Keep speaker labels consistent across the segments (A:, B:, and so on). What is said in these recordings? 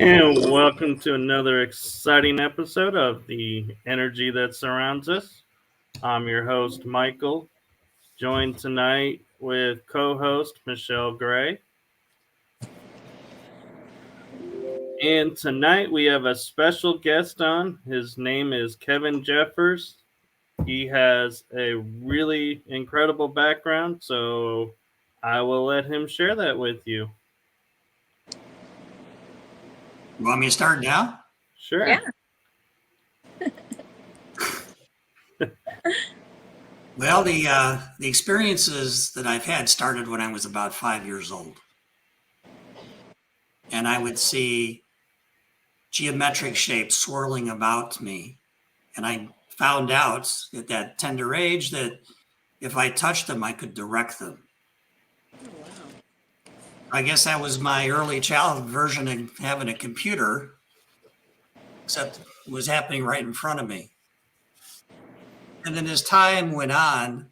A: And welcome to another exciting episode of the energy that surrounds us. I'm your host, Michael, joined tonight with co host Michelle Gray. And tonight we have a special guest on. His name is Kevin Jeffers. He has a really incredible background, so I will let him share that with you.
B: You want me to start now?
A: Sure.
C: Yeah.
B: Well, the experiences that I've had started when I was about 5 years old. And I would see geometric shapes swirling about me. And I found out at that tender age that if I touched them, I could direct them.
C: Oh, wow.
B: I guess that was my early childhood version of having a computer, except it was happening right in front of me. And then as time went on,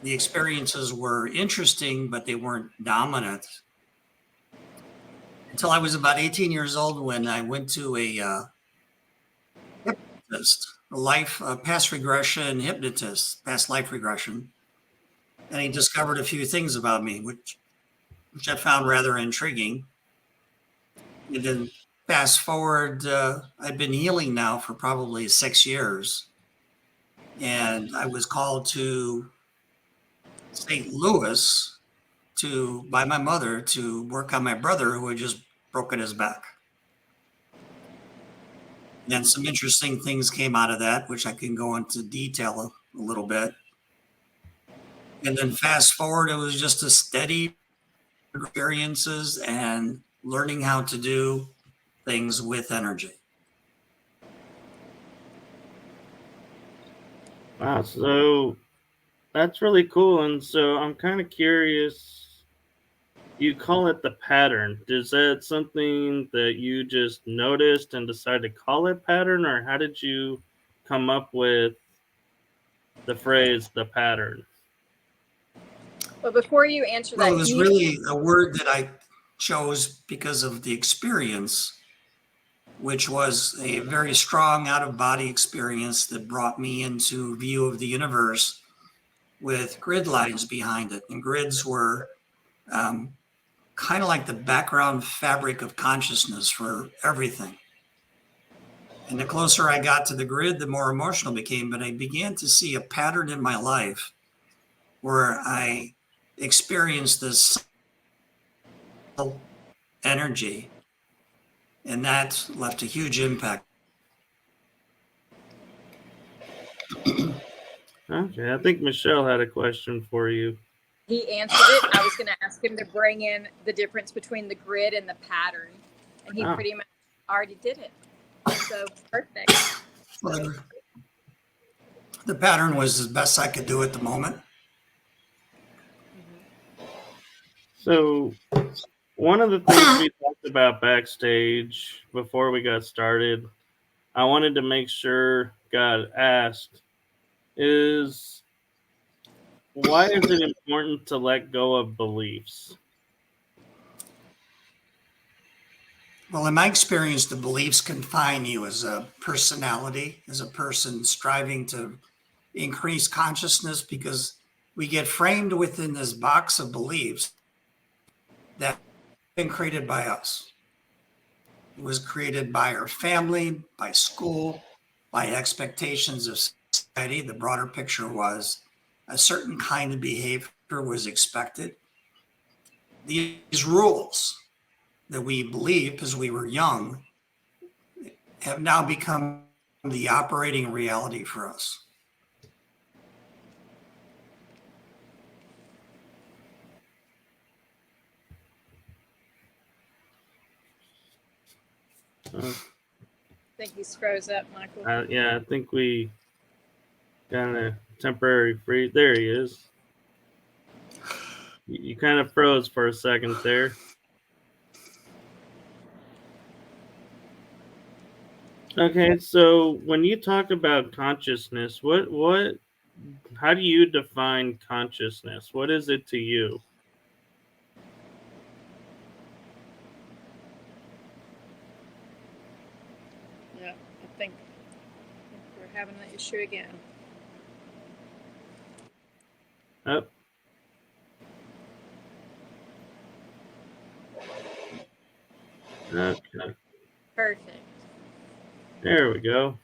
B: the experiences were interesting, but they weren't dominant. Until I was about 18 years old when I went to a hypnotist, past regression hypnotist, past life regression. And he discovered a few things about me, which I found rather intriguing. And then fast forward, I've been healing now for probably 6 years. And I was called to St. Louis by my mother to work on my brother who had just broken his back. And then some interesting things came out of that, which I can go into detail a little bit. And then fast forward, it was just a steady experiences and learning how to do things with energy.
A: Wow, so that's really cool. And so I'm kind of curious. You call it the pattern. Is that something that you just noticed and decided to call it pattern, or how did you come up with the phrase the pattern?
C: But before you answer
B: Well,
C: that,
B: it was really a word that I chose because of the experience, which was a very strong out-of-body experience that brought me into view of the universe with grid lines behind it. And grids were kind of like the background fabric of consciousness for everything. And the closer I got to the grid, the more emotional it became. But I began to see a pattern in my life where I experienced this energy, and that left a huge impact.
A: Okay, I think Michelle had a question for you.
C: he answered it, I was going to ask him to bring in the difference between the grid and the pattern. And he pretty much already did it. So perfect.
B: Well, the pattern was as best I could do at the moment.
A: So, one of the things we talked about backstage before we got started, I wanted to make sure got asked is why is it important to let go of beliefs?
B: Well, in my experience, the beliefs confine you as a personality, as a person striving to increase consciousness, because we get framed within this box of beliefs that have been created by us. It was created by our family, by school, by expectations of society. The broader picture was a certain kind of behavior was expected. These rules that we believed as we were young have now become the operating reality for us.
C: I think he froze up, Michael.
A: Yeah, I think we got a temporary freeze. There he is. You kind of froze for a second there. Okay, so when you talk about consciousness, how do you define consciousness? What is it to you?
B: Well, to
C: having an issue again.
A: Oh. Okay.
C: Perfect.
A: There we go.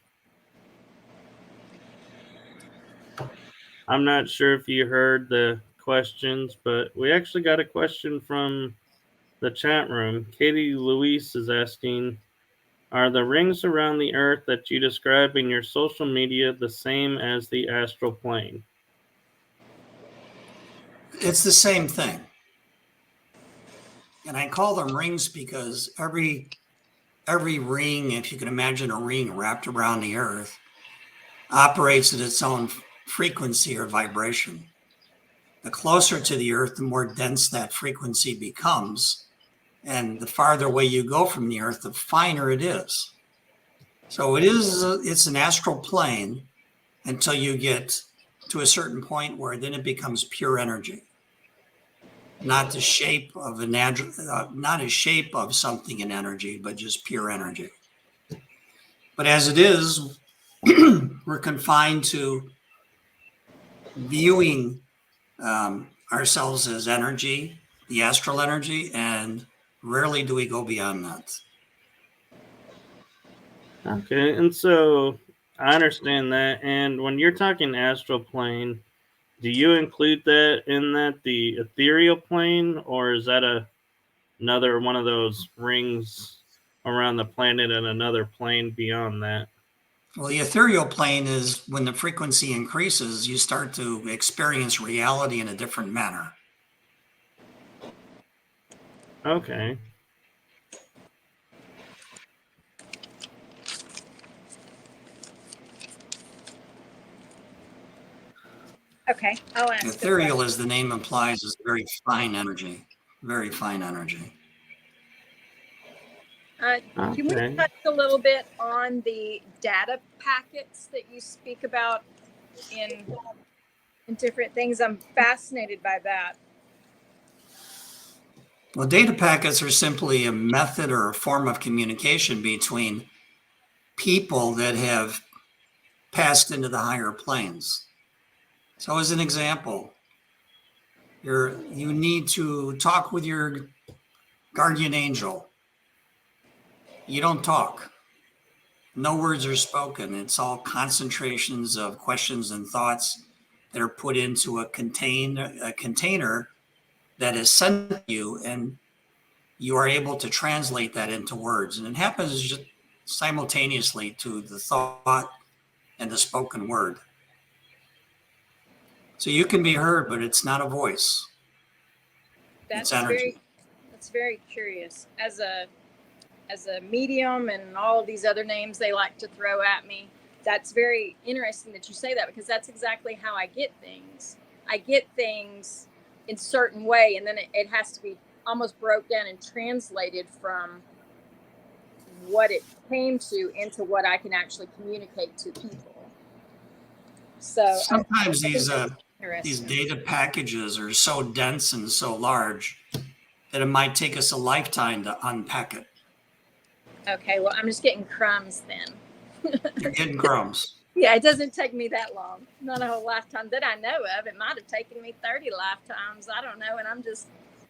A: I'm not sure if you heard the questions, but we actually got a question from the chat room. Katie Louise is asking, are the rings around the earth that you describe in your social media the same as the astral plane?
B: It's the same thing. And I call them rings because every ring, if you can imagine a ring wrapped around the earth, operates at its own frequency or vibration. The closer to the earth, the more dense that frequency becomes. And the farther away you go from the earth, the finer it is. So it's an astral plane until you get to a certain point where then it becomes pure energy. Not the shape of not a shape of something in energy, but just pure energy. But as it is, we're confined to viewing ourselves as energy, the astral energy, and rarely do we go beyond that.
A: Okay, and so I understand that. And when you're talking astral plane, do you include that in that the ethereal plane, or is that another one of those rings around the planet and another plane beyond that?
B: Well, the ethereal plane is when the frequency increases, you start to experience reality in a different manner.
A: Okay.
C: Okay, I'll ask.
B: Ethereal, as the name implies, is very fine energy. Very fine energy.
C: Can we
A: Okay.
C: touch a little bit on the data packets that you speak about in different things? I'm fascinated by that.
B: Well, data packets are simply a method or a form of communication between people that have passed into the higher planes. So as an example, you need to talk with your guardian angel. You don't talk. No words are spoken. It's all concentrations of questions and thoughts that are put into a container that is sent to you, and you are able to translate that into words. And it happens just simultaneously to the thought and the spoken word. So you can be heard, but it's not a voice. It's energy.
C: That's very curious. As a medium and all of these other names they like to throw at me, that's very interesting that you say that, because that's exactly how I get things. I get things in a certain way, and then it has to be almost broke down and translated from what it came to into what I can actually communicate to people. So
B: sometimes these data packages are so dense and so large that it might take us a lifetime to unpack it.
C: Okay, well, I'm just getting crumbs then.
B: You're getting crumbs.
C: Yeah, it doesn't take me that long. Not a whole lifetime that I know of. It might have taken me 30 lifetimes. I don't know. And I'm just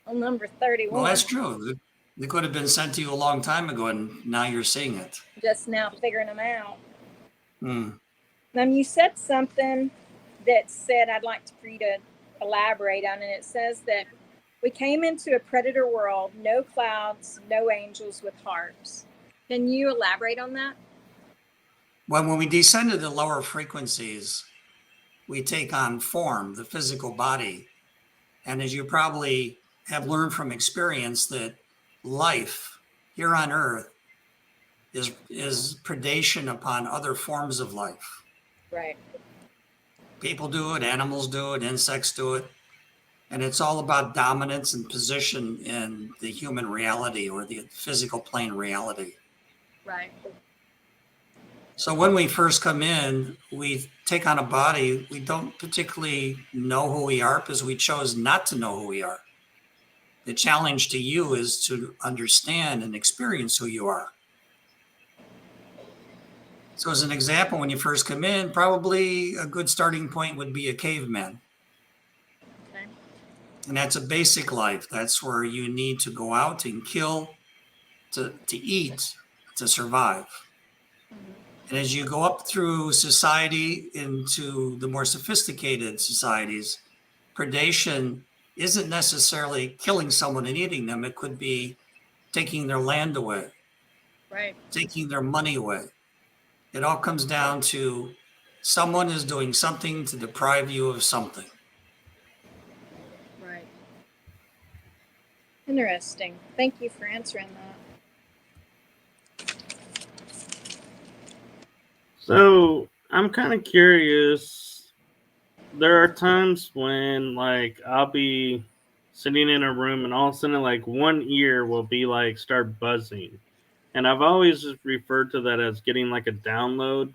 C: on number 31.
B: Well, that's true. They could have been sent to you a long time ago, and now you're seeing it.
C: Just now figuring them out.
B: Hmm.
C: You said something that said I'd like for you to elaborate on, and it says that we came into a predator world, no clouds, no angels with harps. Can you elaborate on that?
B: When we descend to the lower frequencies, we take on form, the physical body. And as you probably have learned from experience, that life here on Earth is predation upon other forms of life.
C: Right.
B: People do it, animals do it, insects do it. And it's all about dominance and position in the human reality or the physical plane reality.
C: Right.
B: So when we first come in, we take on a body. We don't particularly know who we are because we chose not to know who we are. The challenge to you is to understand and experience who you are. So as an example, when you first come in, probably a good starting point would be a caveman.
C: Okay.
B: And that's a basic life. That's where you need to go out and kill to eat, to survive. And as you go up through society into the more sophisticated societies, predation isn't necessarily killing someone and eating them. It could be taking their land away,
C: Right.
B: taking their money away. It all comes down to someone is doing something to deprive you of something.
C: Right. Interesting. Thank you for answering that.
A: So I'm kind of curious. There are times when like I'll be sitting in a room and all of a sudden like one ear will be like start buzzing. And I've always just referred to that as getting like a download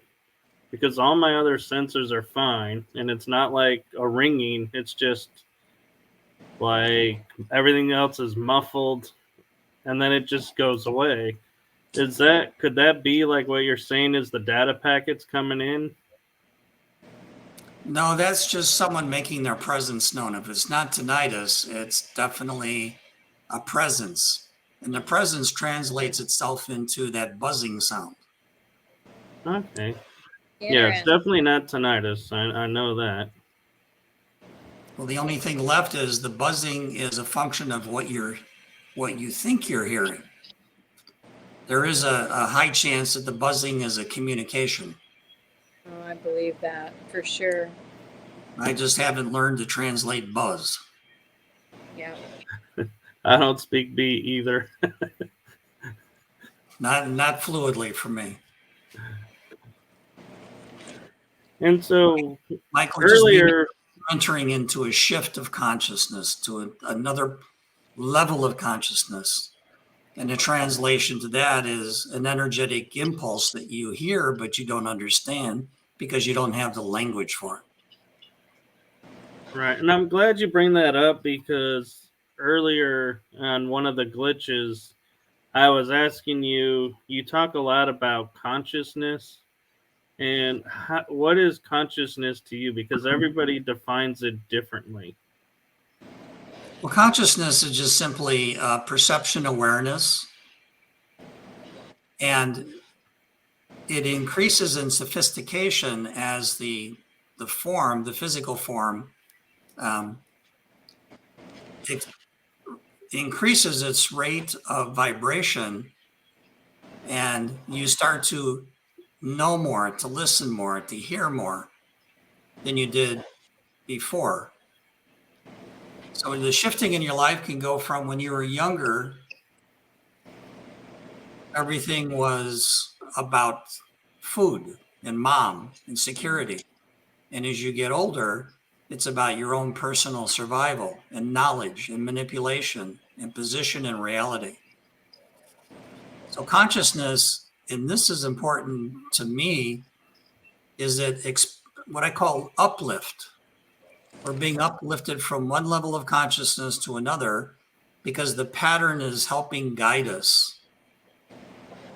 A: because all my other sensors are fine and it's not like a ringing, it's just like everything else is muffled and then it just goes away. Could that be like what you're saying is the data packets coming in?
B: No, that's just someone making their presence known. If it's not tinnitus, it's definitely a presence. And the presence translates itself into that buzzing sound.
A: Okay. Yeah, it's definitely not tinnitus. I know that.
B: Well, the only thing left is the buzzing is a function of what you think you're hearing. There is a high chance that the buzzing is a communication.
C: Oh, I believe that for sure.
B: I just haven't learned to translate buzz.
C: Yeah.
A: I don't speak B either.
B: Not fluidly for me.
A: And so
B: Michael,
A: earlier,
B: entering into a shift of consciousness to another level of consciousness. And the translation to that is an energetic impulse that you hear, but you don't understand because you don't have the language for it.
A: right, and I'm glad you bring that up because earlier on one of the glitches, I was asking you, you talk a lot about consciousness. And what is consciousness to you? Because everybody defines it differently.
B: Well, consciousness is just simply perception awareness. And it increases in sophistication as the form, the physical form, it increases its rate of vibration, and you start to know more, to listen more, to hear more than you did before. So the shifting in your life can go from when you were younger, everything was about food and mom and security. And as you get older, it's about your own personal survival and knowledge and manipulation and position in reality. So consciousness, and this is important to me, is that what I call uplift. We're being uplifted from one level of consciousness to another because the pattern is helping guide us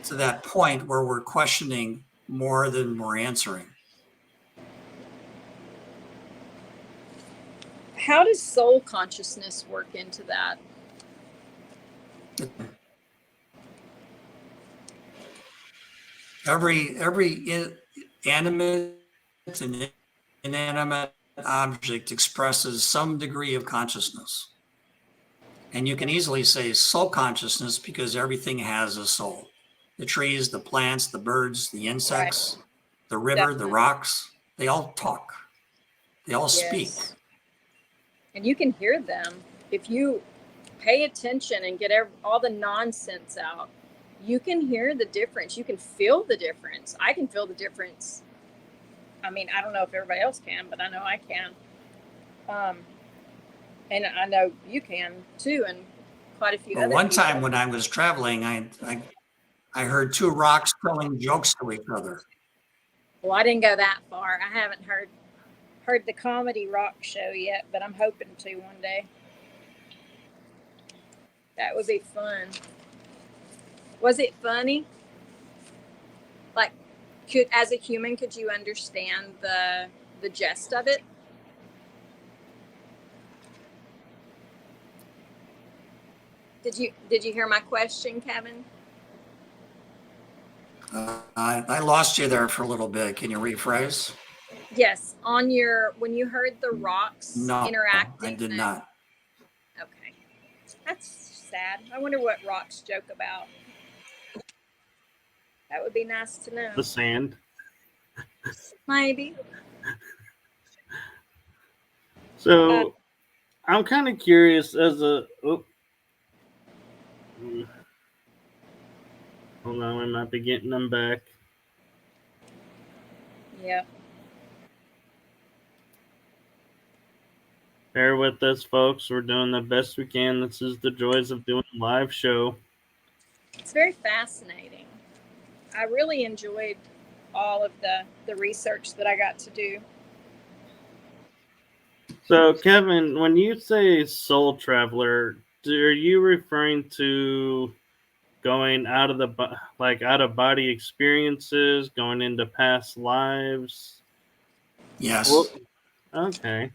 B: to that point where we're questioning more than we're answering.
C: How does soul consciousness work into that?
B: Every animate and inanimate object expresses some degree of consciousness. And you can easily say soul consciousness because everything has a soul. The trees, the plants, the birds, the insects, right. The river, definitely. The rocks, they all talk. They all speak.
C: And you can hear them. If you pay attention and get all the nonsense out, you can hear the difference. You can feel the difference. I can feel the difference. I mean, I don't know if everybody else can, but I know I can. And I know you can too, and quite a few other
B: one
C: people.
B: Time when I was traveling, I heard two rocks telling jokes to each other.
C: Well, I didn't go that far. I haven't heard the comedy rock show yet, but I'm hoping to one day. That would be fun. Was it funny? Like, as a human, could you understand the gist of it? Did you hear my question, Kevin?
B: I lost you there for a little bit. Can you rephrase?
C: Yes, when you heard the rocks
B: No,
C: interacting.
B: I did not.
C: Okay, that's sad. I wonder what rocks joke about. That would be nice to know.
A: The sand.
C: Maybe.
A: So I'm kind of curious as a. Oh, hold on, we might be getting them back.
C: Yeah.
A: Bear with us, folks. We're doing the best we can. This is the joys of doing a live show.
C: It's very fascinating. I really enjoyed all of the research that I got to do.
A: So, Kevin, when you say soul traveler, are you referring to going out of out of body experiences, going into past lives?
B: Yes.
A: Well, okay.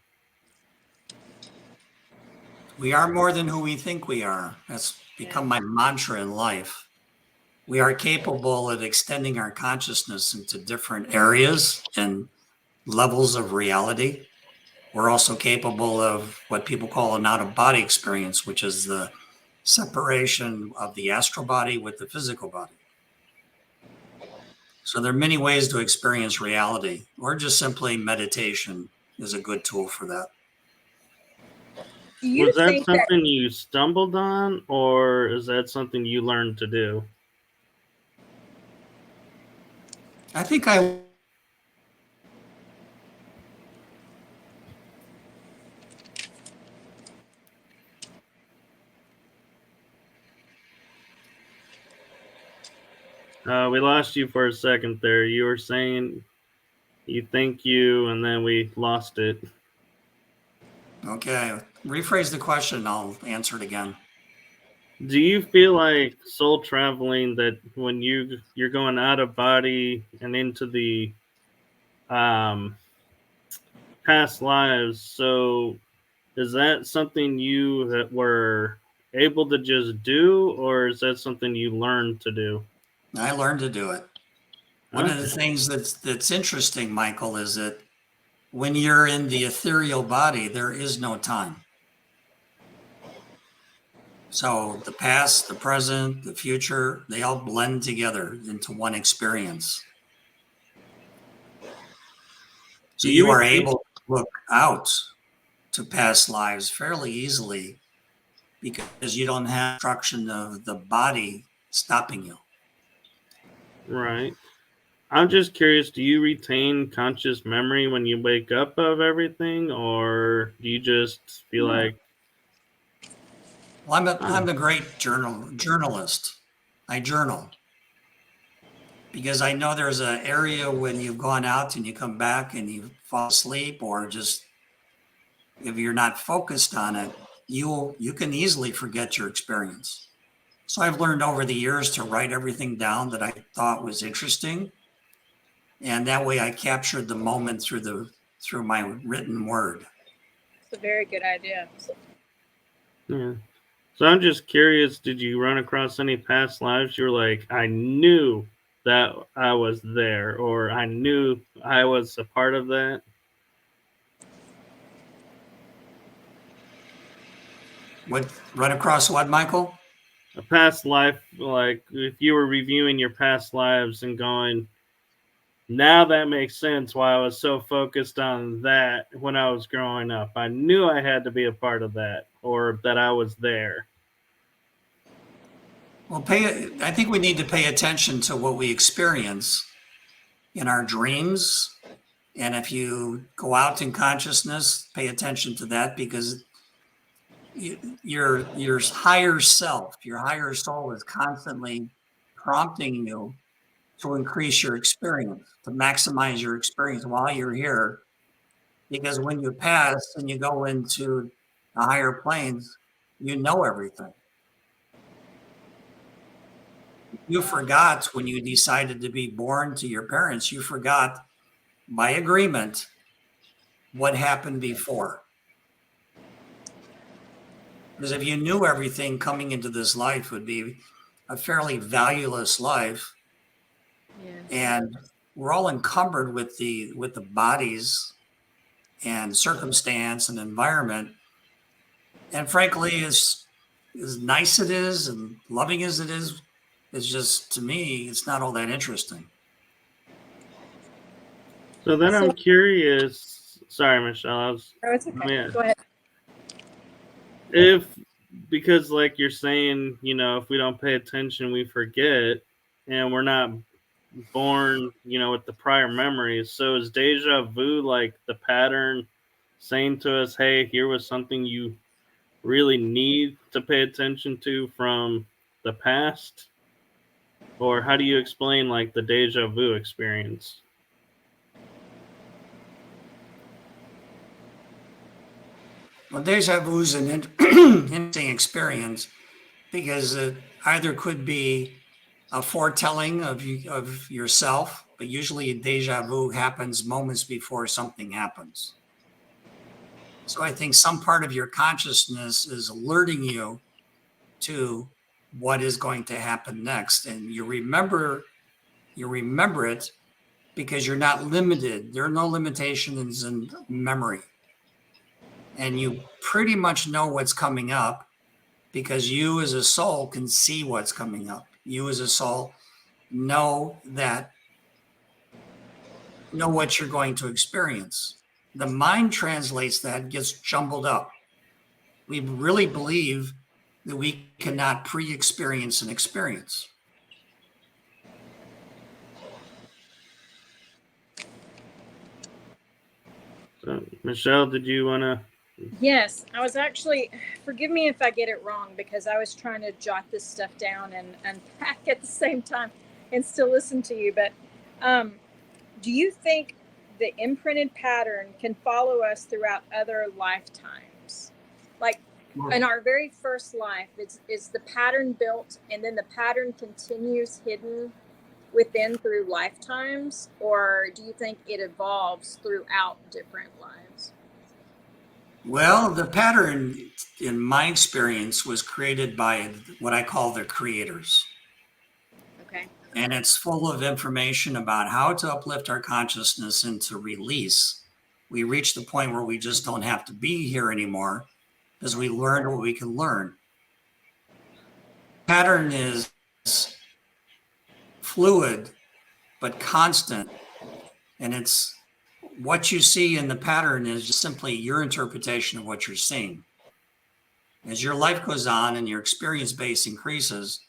B: We are more than who we think we are. That's become my mantra in life. We are capable of extending our consciousness into different areas and levels of reality. We're also capable of what people call an out-of-body experience, which is the separation of the astral body with the physical body. So there are many ways to experience reality, or just simply meditation is a good tool for that.
C: Do you
A: Was that
C: think that
A: something you stumbled on, or is that something you learned to do?
B: I think I
A: We lost you for a second there. You were saying you think you, and then we lost it.
B: Okay, rephrase the question. I'll answer it again.
A: Do you feel like soul traveling, that when you're going out of body and into the um, past lives? So is that something you were able to just do, or is that something you learned to do?
B: I learned to do it. One of the
A: Okay.
B: things that's interesting, Michael, is that when you're in the ethereal body, there is no time. So the past, the present, the future, they all blend together into one experience. So
A: Do you
B: you are
A: retain?
B: able to look out to past lives fairly easily because you don't have obstruction of the body stopping you.
A: Right. I'm just curious, do you retain conscious memory when you wake up of everything, or do you just feel like,
B: Well, I'm a great journalist. I journal because I know there's an area when you've gone out and you come back and you fall asleep, or just if you're not focused on it, you can easily forget your experience. So I've learned over the years to write everything down that I thought was interesting, and that way I captured the moment through my written word.
C: it's a very good idea?
A: yeah. So I'm just curious, did you run across any past lives you were like, I knew that I was there, or I knew I was a part of that?
B: What run across what, Michael?
A: A past life, like if you were reviewing your past lives and going, now that makes sense why I was so focused on that when I was growing up. I knew I had to be a part of that, or that I was there.
B: Well, I think we need to pay attention to what we experience in our dreams. And if you go out in consciousness, pay attention to that, because your higher self, your higher soul is constantly prompting you to increase your experience, to maximize your experience while you're here. Because when you pass and you go into the higher planes, you know everything. You forgot when you decided to be born to your parents, you forgot by agreement what happened before. Because if you knew everything, coming into this life would be a fairly valueless life.
C: Yes.
B: And we're all encumbered with the bodies and circumstance and environment. And frankly, as nice it is and loving as it is, it's just, to me, it's not all that interesting.
A: So then
C: So-
A: I'm curious. Sorry, Michelle.
C: No, it's okay.
A: Yeah.
C: Go ahead.
A: If, because like you're saying, if we don't pay attention, we forget, and we're not born, with the prior memories. So is deja vu like the pattern saying to us, hey, here was something you really need to pay attention to from the past? Or how do you explain like the deja vu experience?
B: Well, deja vu is an interesting experience because it either could be a foretelling of yourself, but usually deja vu happens moments before something happens. So I think some part of your consciousness is alerting you to what is going to happen next, and you remember it because you're not limited. There are no limitations in memory, and you pretty much know what's coming up because you as a soul can see what's coming up. You as a soul know what you're going to experience. The mind translates that, gets jumbled up. We really believe that we cannot pre-experience an experience.
A: So, Michelle, did you want to?
C: Yes, I was actually, forgive me if I get it wrong, because I was trying to jot this stuff down and unpack at the same time and still listen to you. But do you think the imprinted pattern can follow us throughout other lifetimes? Like in our very first life, is the pattern built and then the pattern continues hidden within through lifetimes? Or do you think it evolves throughout different lives?
B: Well, the pattern, in my experience, was created by what I call the creators.
C: Okay.
B: And it's full of information about how to uplift our consciousness and to release. We reach the point where we just don't have to be here anymore because we learned what we can learn. Pattern is fluid, but constant. And it's what you see in the pattern is just simply your interpretation of what you're seeing. As your life goes on and your experience base increases,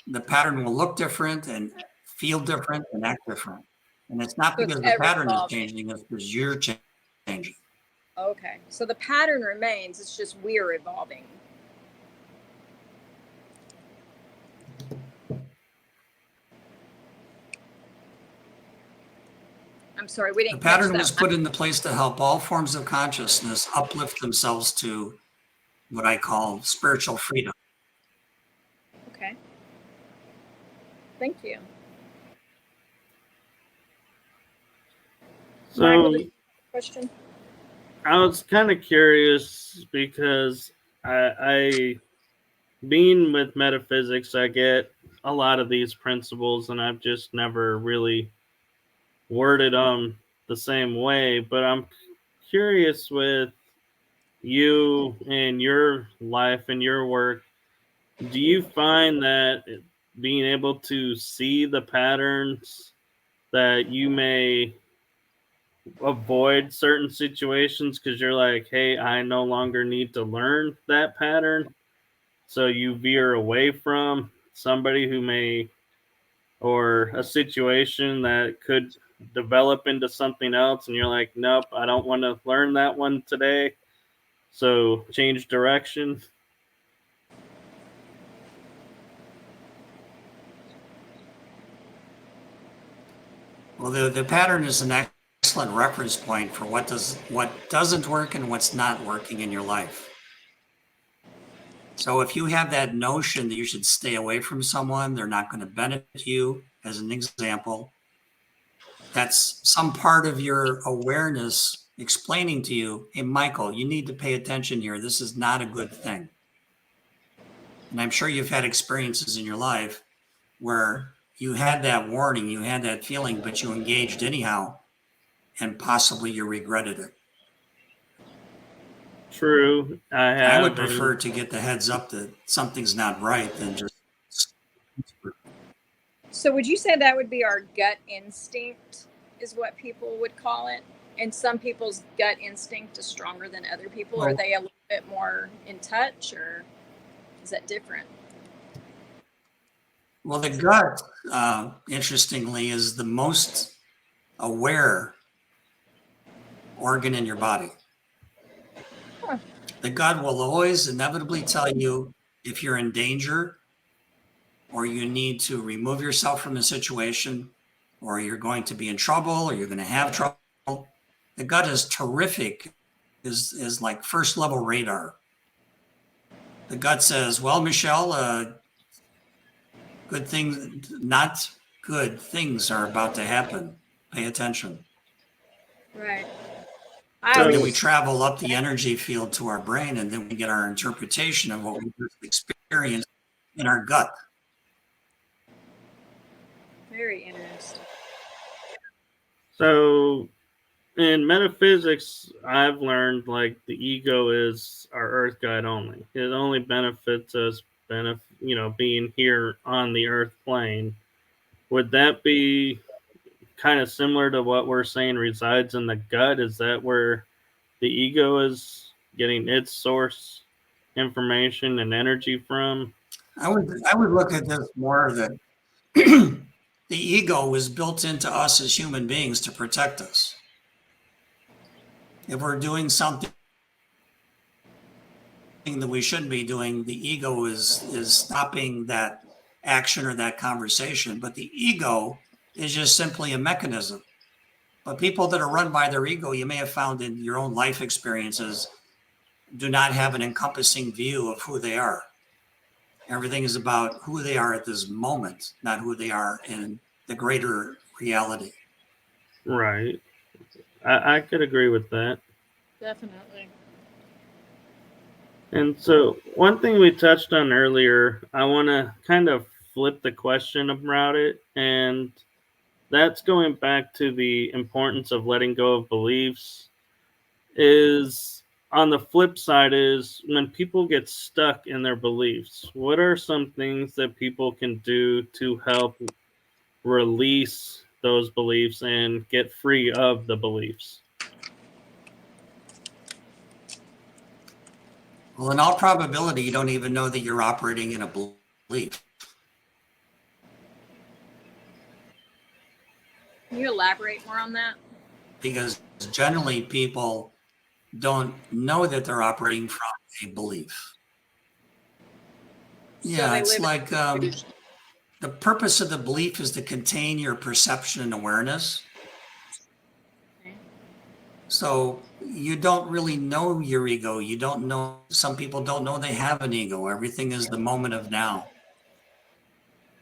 B: the pattern will look different and feel different and act different. And it's not because the pattern is changing, it's because you're changing.
C: Okay. So the pattern remains, it's just we're evolving. I'm sorry, we didn't.
B: The pattern was put into place to help all forms of consciousness uplift themselves to what I call spiritual freedom.
C: Okay. Thank you.
A: So,
C: Michael, question?
A: I was kind of curious because I, being with metaphysics, I get a lot of these principles, and I've just never really worded them the same way. But I'm curious with you and your life and your work, do you find that being able to see the patterns that you may avoid certain situations because you're like, hey, I no longer need to learn that pattern, so you veer away from somebody who may, or a situation that could develop into something else, and you're like, nope, I don't want to learn that one today, so change direction?
B: Well, the pattern is an excellent reference point for what doesn't work and what's not working in your life. So if you have that notion that you should stay away from someone, they're not going to benefit you, as an example, that's some part of your awareness explaining to you, hey, Michael, you need to pay attention here. This is not a good thing. And I'm sure you've had experiences in your life where you had that warning, you had that feeling, but you engaged anyhow, and possibly you regretted it.
A: True, I
B: I would
A: have.
B: prefer to get the heads up that something's not right than just.
C: So would you say that would be our gut instinct, is what people would call it? And some people's gut instinct is stronger than other people. Are
B: Well-
C: they a little bit more in touch, or is that different?
B: Well, the gut, interestingly, is the most aware organ in your body.
C: Huh.
B: The gut will always inevitably tell you if you're in danger, or you need to remove yourself from the situation, or you're going to be in trouble, or you're going to have trouble. The gut is terrific, is like first level radar. The gut says, well, Michelle, good things, not good things are about to happen. Pay attention.
C: Right.
B: And then we travel up the energy field to our brain, and then we get our interpretation of what we just experienced in our gut.
C: Very interesting.
A: So in metaphysics, I've learned like the ego is our earth guide only. It only benefits us, being here on the earth plane. Would that be kind of similar to what we're saying resides in the gut? Is that where the ego is getting its source information and energy from?
B: I would look at this more that the ego was built into us as human beings to protect us. If we're doing something that we shouldn't be doing, the ego is stopping that action or that conversation. But the ego is just simply a mechanism. But people that are run by their ego, you may have found in your own life experiences, do not have an encompassing view of who they are. Everything is about who they are at this moment, not who they are in the greater reality.
A: Right. I could agree with that.
C: Definitely.
A: And so, one thing we touched on earlier, I want to kind of flip the question about it. And that's going back to the importance of letting go of beliefs. Is on the flip side, is when people get stuck in their beliefs, what are some things that people can do to help release those beliefs and get free of the beliefs?
B: Well, in all probability, you don't even know that you're operating in a belief.
C: Can you elaborate more on that?
B: Because generally people don't know that they're operating from a belief. Yeah,
C: they
B: it's
C: live in
B: like
C: confusion.
B: the purpose of the belief is to contain your perception and awareness.
C: Okay.
B: So you don't really know your ego. You don't know, some people don't know they have an ego. Everything is the moment of now.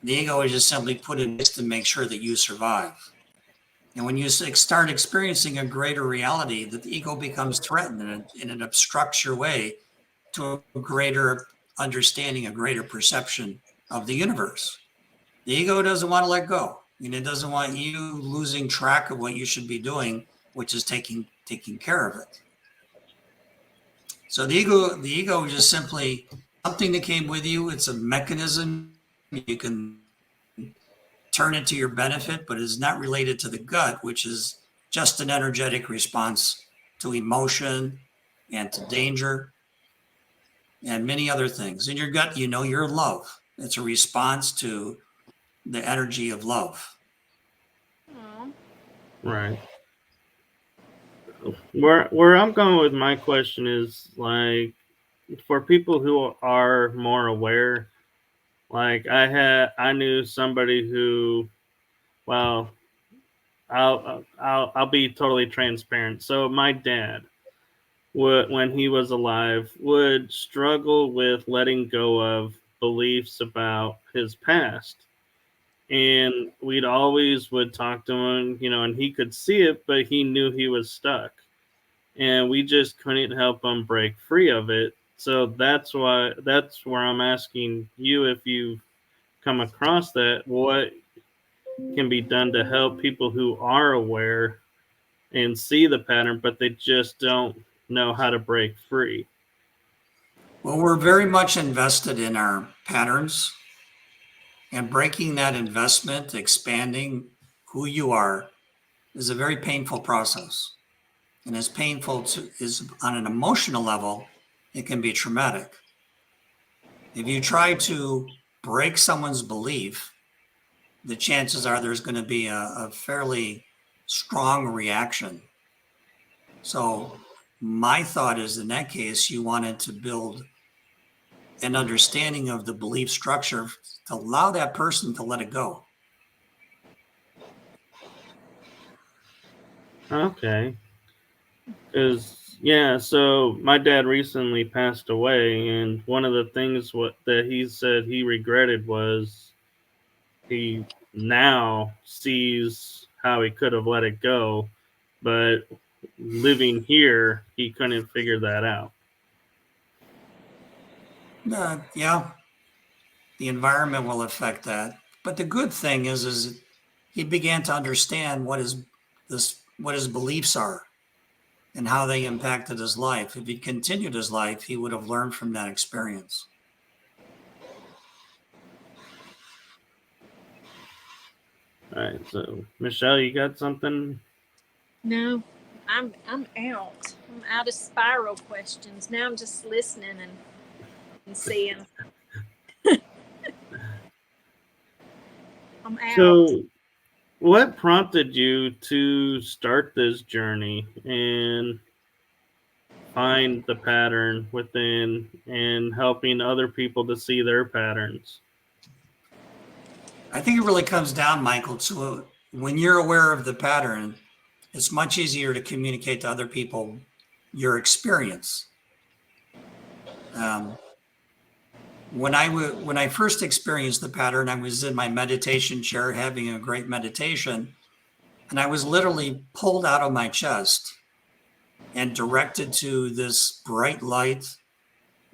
B: The ego is just simply put in place to make sure that you survive. And when you start experiencing a greater reality, that the ego becomes threatened and it obstructs your way to a greater understanding, a greater perception of the universe. The ego doesn't want to let go, and it doesn't want you losing track of what you should be doing, which is taking care of it. So the ego is just simply something that came with you. It's a mechanism. You can turn it to your benefit, but it's not related to the gut, which is just an energetic response to emotion and to danger and many other things. In your gut, you know you're love. It's a response to the energy of love.
C: Aw.
A: Right. Where I'm going with my question is like for people who are more aware, like I knew somebody who, well, I'll be totally transparent. So my dad, when he was alive, would struggle with letting go of beliefs about his past. And we'd always would talk to him, and he could see it, but he knew he was stuck. And we just couldn't help him break free of it. So that's where I'm asking you if you've come across that, what can be done to help people who are aware and see the pattern, but they just don't know how to break free.
B: Well, we're very much invested in our patterns, and breaking that investment, expanding who you are, is a very painful process. And as painful is on an emotional level, it can be traumatic. If you try to break someone's belief, the chances are there's going to be a fairly strong reaction. So my thought is, in that case, you wanted to build an understanding of the belief structure to allow that person to let it go.
A: Okay. So my dad recently passed away, and one of the things that he said he regretted was he now sees how he could have let it go, but living here, he couldn't figure that out.
B: Yeah, the environment will affect that. But the good thing is he began to understand what his beliefs are and how they impacted his life. If he continued his life, he would have learned from that experience.
A: All right, so Michelle, you got something?
C: No, I'm out. I'm out of spiral questions. Now I'm just listening and seeing. I'm out.
A: So, what prompted you to start this journey and find the pattern within and helping other people to see their patterns?
B: I think it really comes down, Michael, to when you're aware of the pattern, it's much easier to communicate to other people your experience. When I first experienced the pattern, I was in my meditation chair having a great meditation, and I was literally pulled out of my chest and directed to this bright light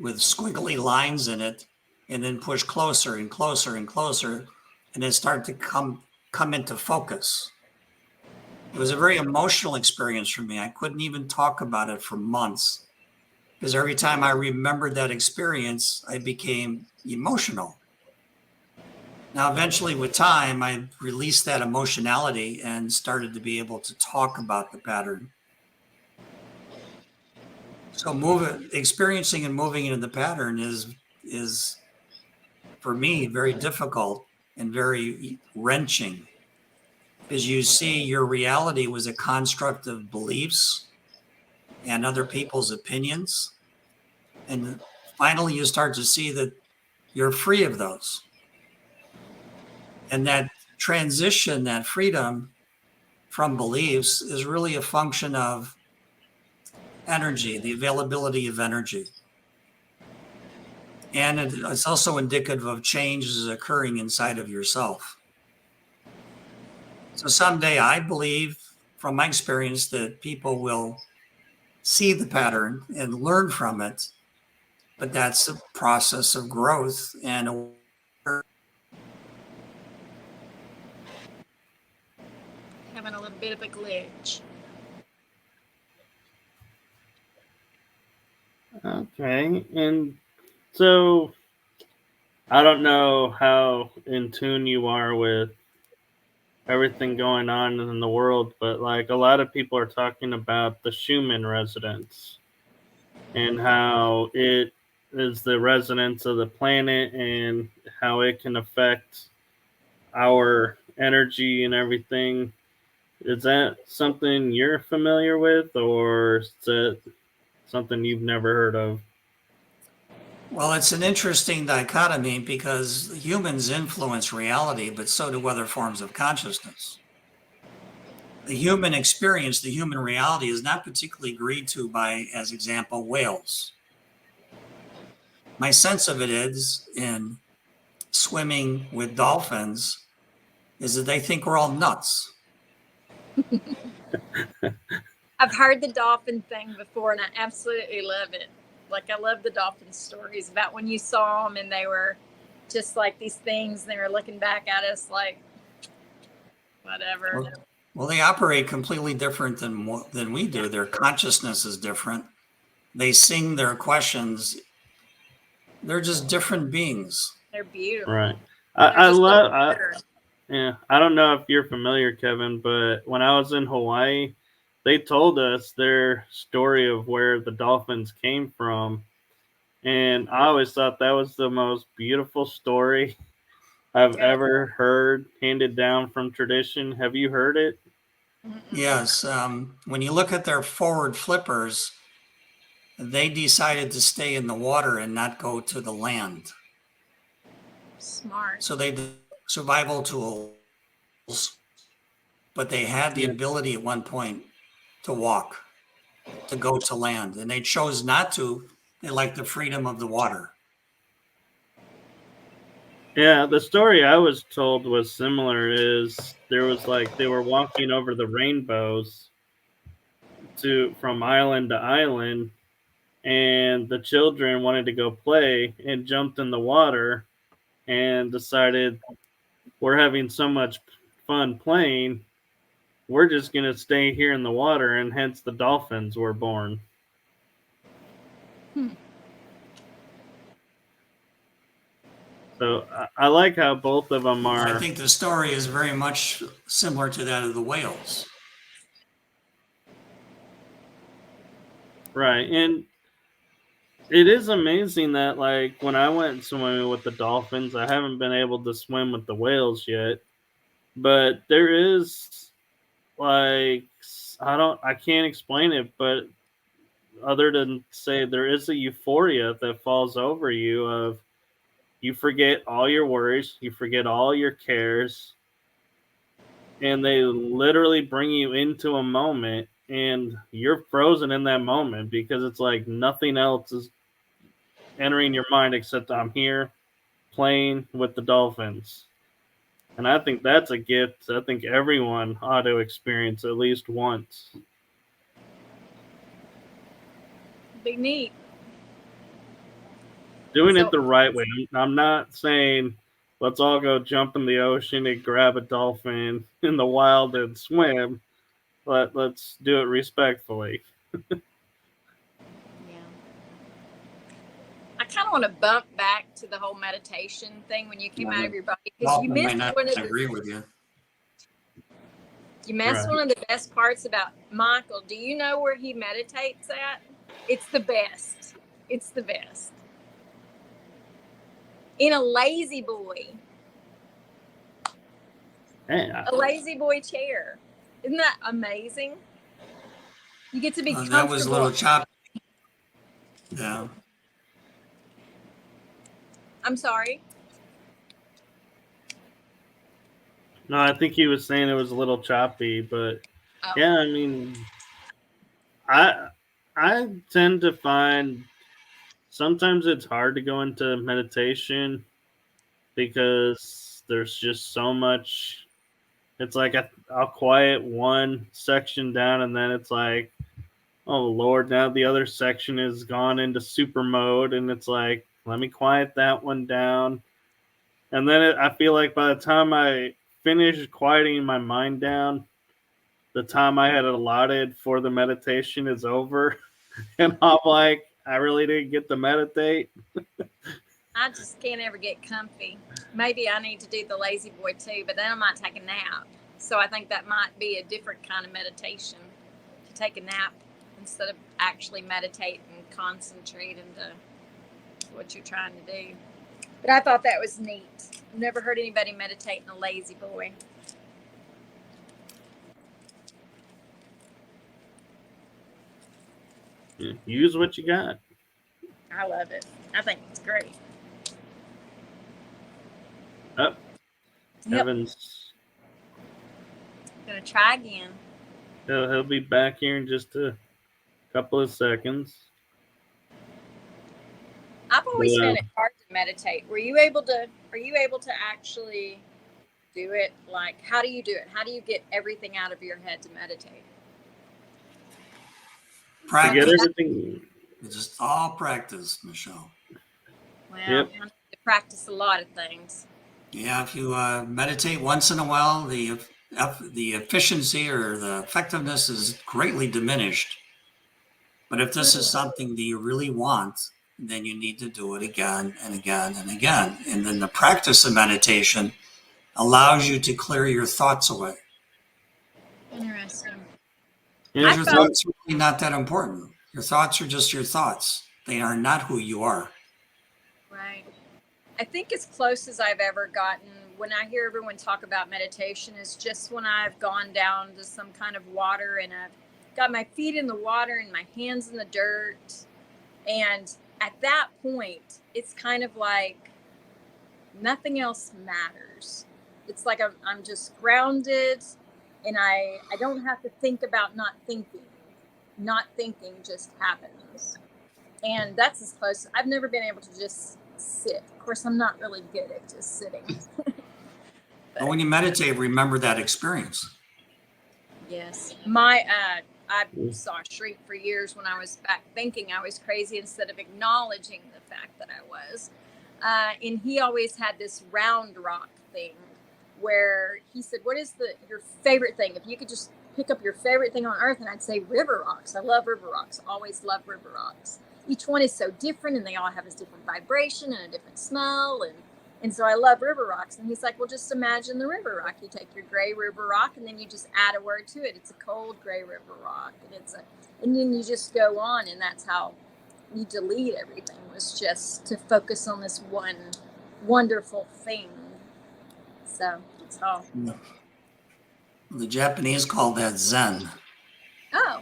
B: with squiggly lines in it, and then pushed closer and closer and closer, and it started to come into focus. It was a very emotional experience for me. I couldn't even talk about it for months, because every time I remembered that experience, I became emotional. Now, eventually with time, I released that emotionality and started to be able to talk about the pattern. So experiencing and moving into the pattern is for me very difficult and very wrenching, because you see your reality was a construct of beliefs and other people's opinions. And finally, you start to see that you're free of those. And that transition, that freedom from beliefs, is really a function of energy, the availability of energy. And it's also indicative of changes occurring inside of yourself. So someday, I believe from my experience that people will see the pattern and learn from it, but that's a process of growth and
C: Having a little bit of a glitch.
A: Okay, and so I don't know how in tune you are with everything going on in the world, but like a lot of people are talking about the Schumann resonance and how it is the resonance of the planet and how it can affect our energy and everything. Is that something you're familiar with, or is it something you've never heard of?
B: Well, it's an interesting dichotomy, because humans influence reality, but so do other forms of consciousness. the human experience, the human reality is not particularly agreed to by, as example, whales. My sense of it is in swimming with dolphins is that they think we're all nuts.
C: I've heard the dolphin thing before, and I absolutely love it. Like, I love the dolphin stories about when you saw them and they were just like these things, and they were looking back at us like, whatever.
B: Well, they operate completely different than we do. Their consciousness is different. They sing their questions. They're just different beings.
C: They're beautiful.
A: Right.
C: They're
A: I
C: just
A: love.
C: better.
A: Yeah, I don't know if you're familiar, Kevin, but when I was in Hawaii, they told us their story of where the dolphins came from, and I always thought that was the most beautiful story I've
C: Yeah.
A: ever heard handed down from tradition. Have you heard it?
C: Mm-mm.
B: Yes. When you look at their forward flippers, they decided to stay in the water and not go to the land.
C: Smart.
B: So they survival tools, but they had the
A: Yeah.
B: ability at one point to walk, to go to land, and they chose not to. They liked the freedom of the water.
A: Yeah, the story I was told was similar. Is there was like they were walking over the rainbows to from island to island, and the children wanted to go play and jumped in the water and decided we're having so much fun playing, we're just going to stay here in the water, and hence the dolphins were born.
C: Hmm.
A: So I like how both of them are.
B: I think the story is very much similar to that of the whales.
A: Right. And it is amazing that, like, when I went swimming with the dolphins, I haven't been able to swim with the whales yet, but there is, like, I can't explain it, but other than say there is a euphoria that falls over you of you forget all your worries, you forget all your cares, and they literally bring you into a moment and you're frozen in that moment because it's like nothing else is entering your mind except I'm here playing with the dolphins. And I think that's a gift I think everyone ought to experience at least once.
C: Be neat.
A: Doing
C: So
A: it the right way. I'm not saying let's all go jump in the ocean and grab a dolphin in the wild and swim. But let's do it respectfully.
C: yeah. I kind of want to bump back to the whole meditation thing when you came out of your body, because you
B: Dolphin might
C: missed
B: not
C: one of the
B: agree with you.
C: you missed
A: Right.
C: one of the best parts about Michael. Do you know where he meditates at? It's the best. It's the best. In a lazy boy.
A: Hey,
C: A lazy boy chair. Isn't that amazing? You get to be comfortable.
B: That was a little choppy. Yeah.
C: I'm sorry.
A: no, I think he was saying it was a little choppy, but
C: Oh.
A: yeah, I mean, I I tend to find sometimes it's hard to go into meditation because there's just so much. It's like I'll quiet one section down, and then it's like, oh Lord, now the other section is gone into super mode, and it's like, let me quiet that one down. And then I feel like by the time I finish quieting my mind down, the time I had allotted for the meditation is over. And I'm like, I really didn't get to meditate.
C: I just can't ever get comfy. Maybe I need to do the lazy boy too, but then I might take a nap. So I think that might be a different kind of meditation, to take a nap instead of actually meditate and concentrate into what you're trying to do. But I thought that was neat. I've never heard anybody meditate in a lazy boy.
A: Use what you got.
C: I love it. I think it's great.
A: Up,
C: Yep.
A: Evans.
C: Gonna try again.
A: He'll be back here in just a couple of seconds.
C: I've always
A: Yeah.
C: found it hard to meditate. Are you able to actually do it? Like, how do you do it? How do you get everything out of your head to meditate?
A: To
B: Practice.
A: get everything.
B: It's just all practice, Michelle.
C: Well,
A: Yep.
C: I need to practice a lot of things.
B: Yeah, if you meditate once in a while, the efficiency or the effectiveness is greatly diminished. But if this is something that you really want, then you need to do it again and again and again. And then the practice of meditation allows you to clear your thoughts away.
C: Interesting.
A: Yeah,
B: Your thoughts are really not that important. Your thoughts are just your thoughts. They are not who you are.
C: Right. I think as close as I've ever gotten when I hear everyone talk about meditation is just when I've gone down to some kind of water and I've got my feet in the water and my hands in the dirt. And at that point, it's kind of like nothing else matters. It's like I'm just grounded and I don't have to think about not thinking. Not thinking just happens. And that's as close. I've never been able to just sit. Of course, I'm not really good at just sitting.
B: But when you meditate, remember that experience.
C: Yes. I saw a shrink for years when I was back thinking I was crazy instead of acknowledging the fact that I was. And he always had this round rock thing where he said, what is your favorite thing? If you could just pick up your favorite thing on earth, and I'd say river rocks. I love river rocks. Always love river rocks. Each one is so different and they all have a different vibration and a different smell. And so I love river rocks. And he's like, well, just imagine the river rock. You take your gray river rock and then you just add a word to it. It's a cold gray river rock. And then you just go on. And that's how you delete everything, was just to focus on this one wonderful thing. So that's all.
B: The Japanese call that Zen.
C: Oh,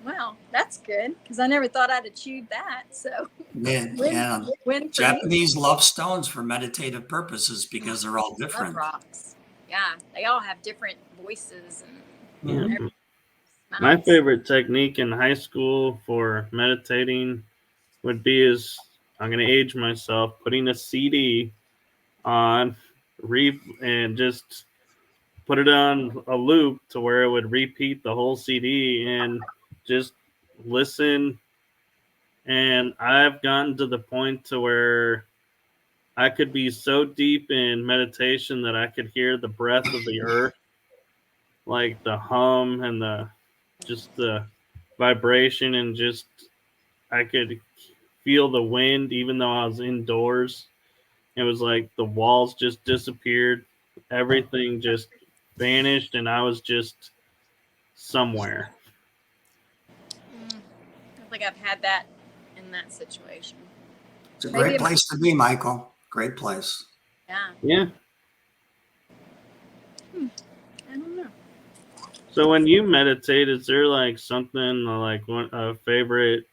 C: well, that's good because I never thought I'd achieve that. So,
B: win Japanese love stones for meditative purposes because they're all different.
C: Love rocks. Yeah, they all have different voices. And
A: yeah. My favorite technique in high school for meditating would be I'm going to age myself, putting a CD on, and just put it on a loop to where it would repeat the whole CD and just listen. And I've gotten to the point to where I could be so deep in meditation that I could hear the breath of the earth, like the hum and the vibration, and just I could feel the wind even though I was indoors. It was like the walls just disappeared, everything just vanished, and I was just somewhere.
C: I don't think I've had that in that situation.
B: It's a great place to be, Michael. Great place.
C: Yeah.
A: Yeah.
C: I don't know.
A: So when you meditate, is there like something like a favorite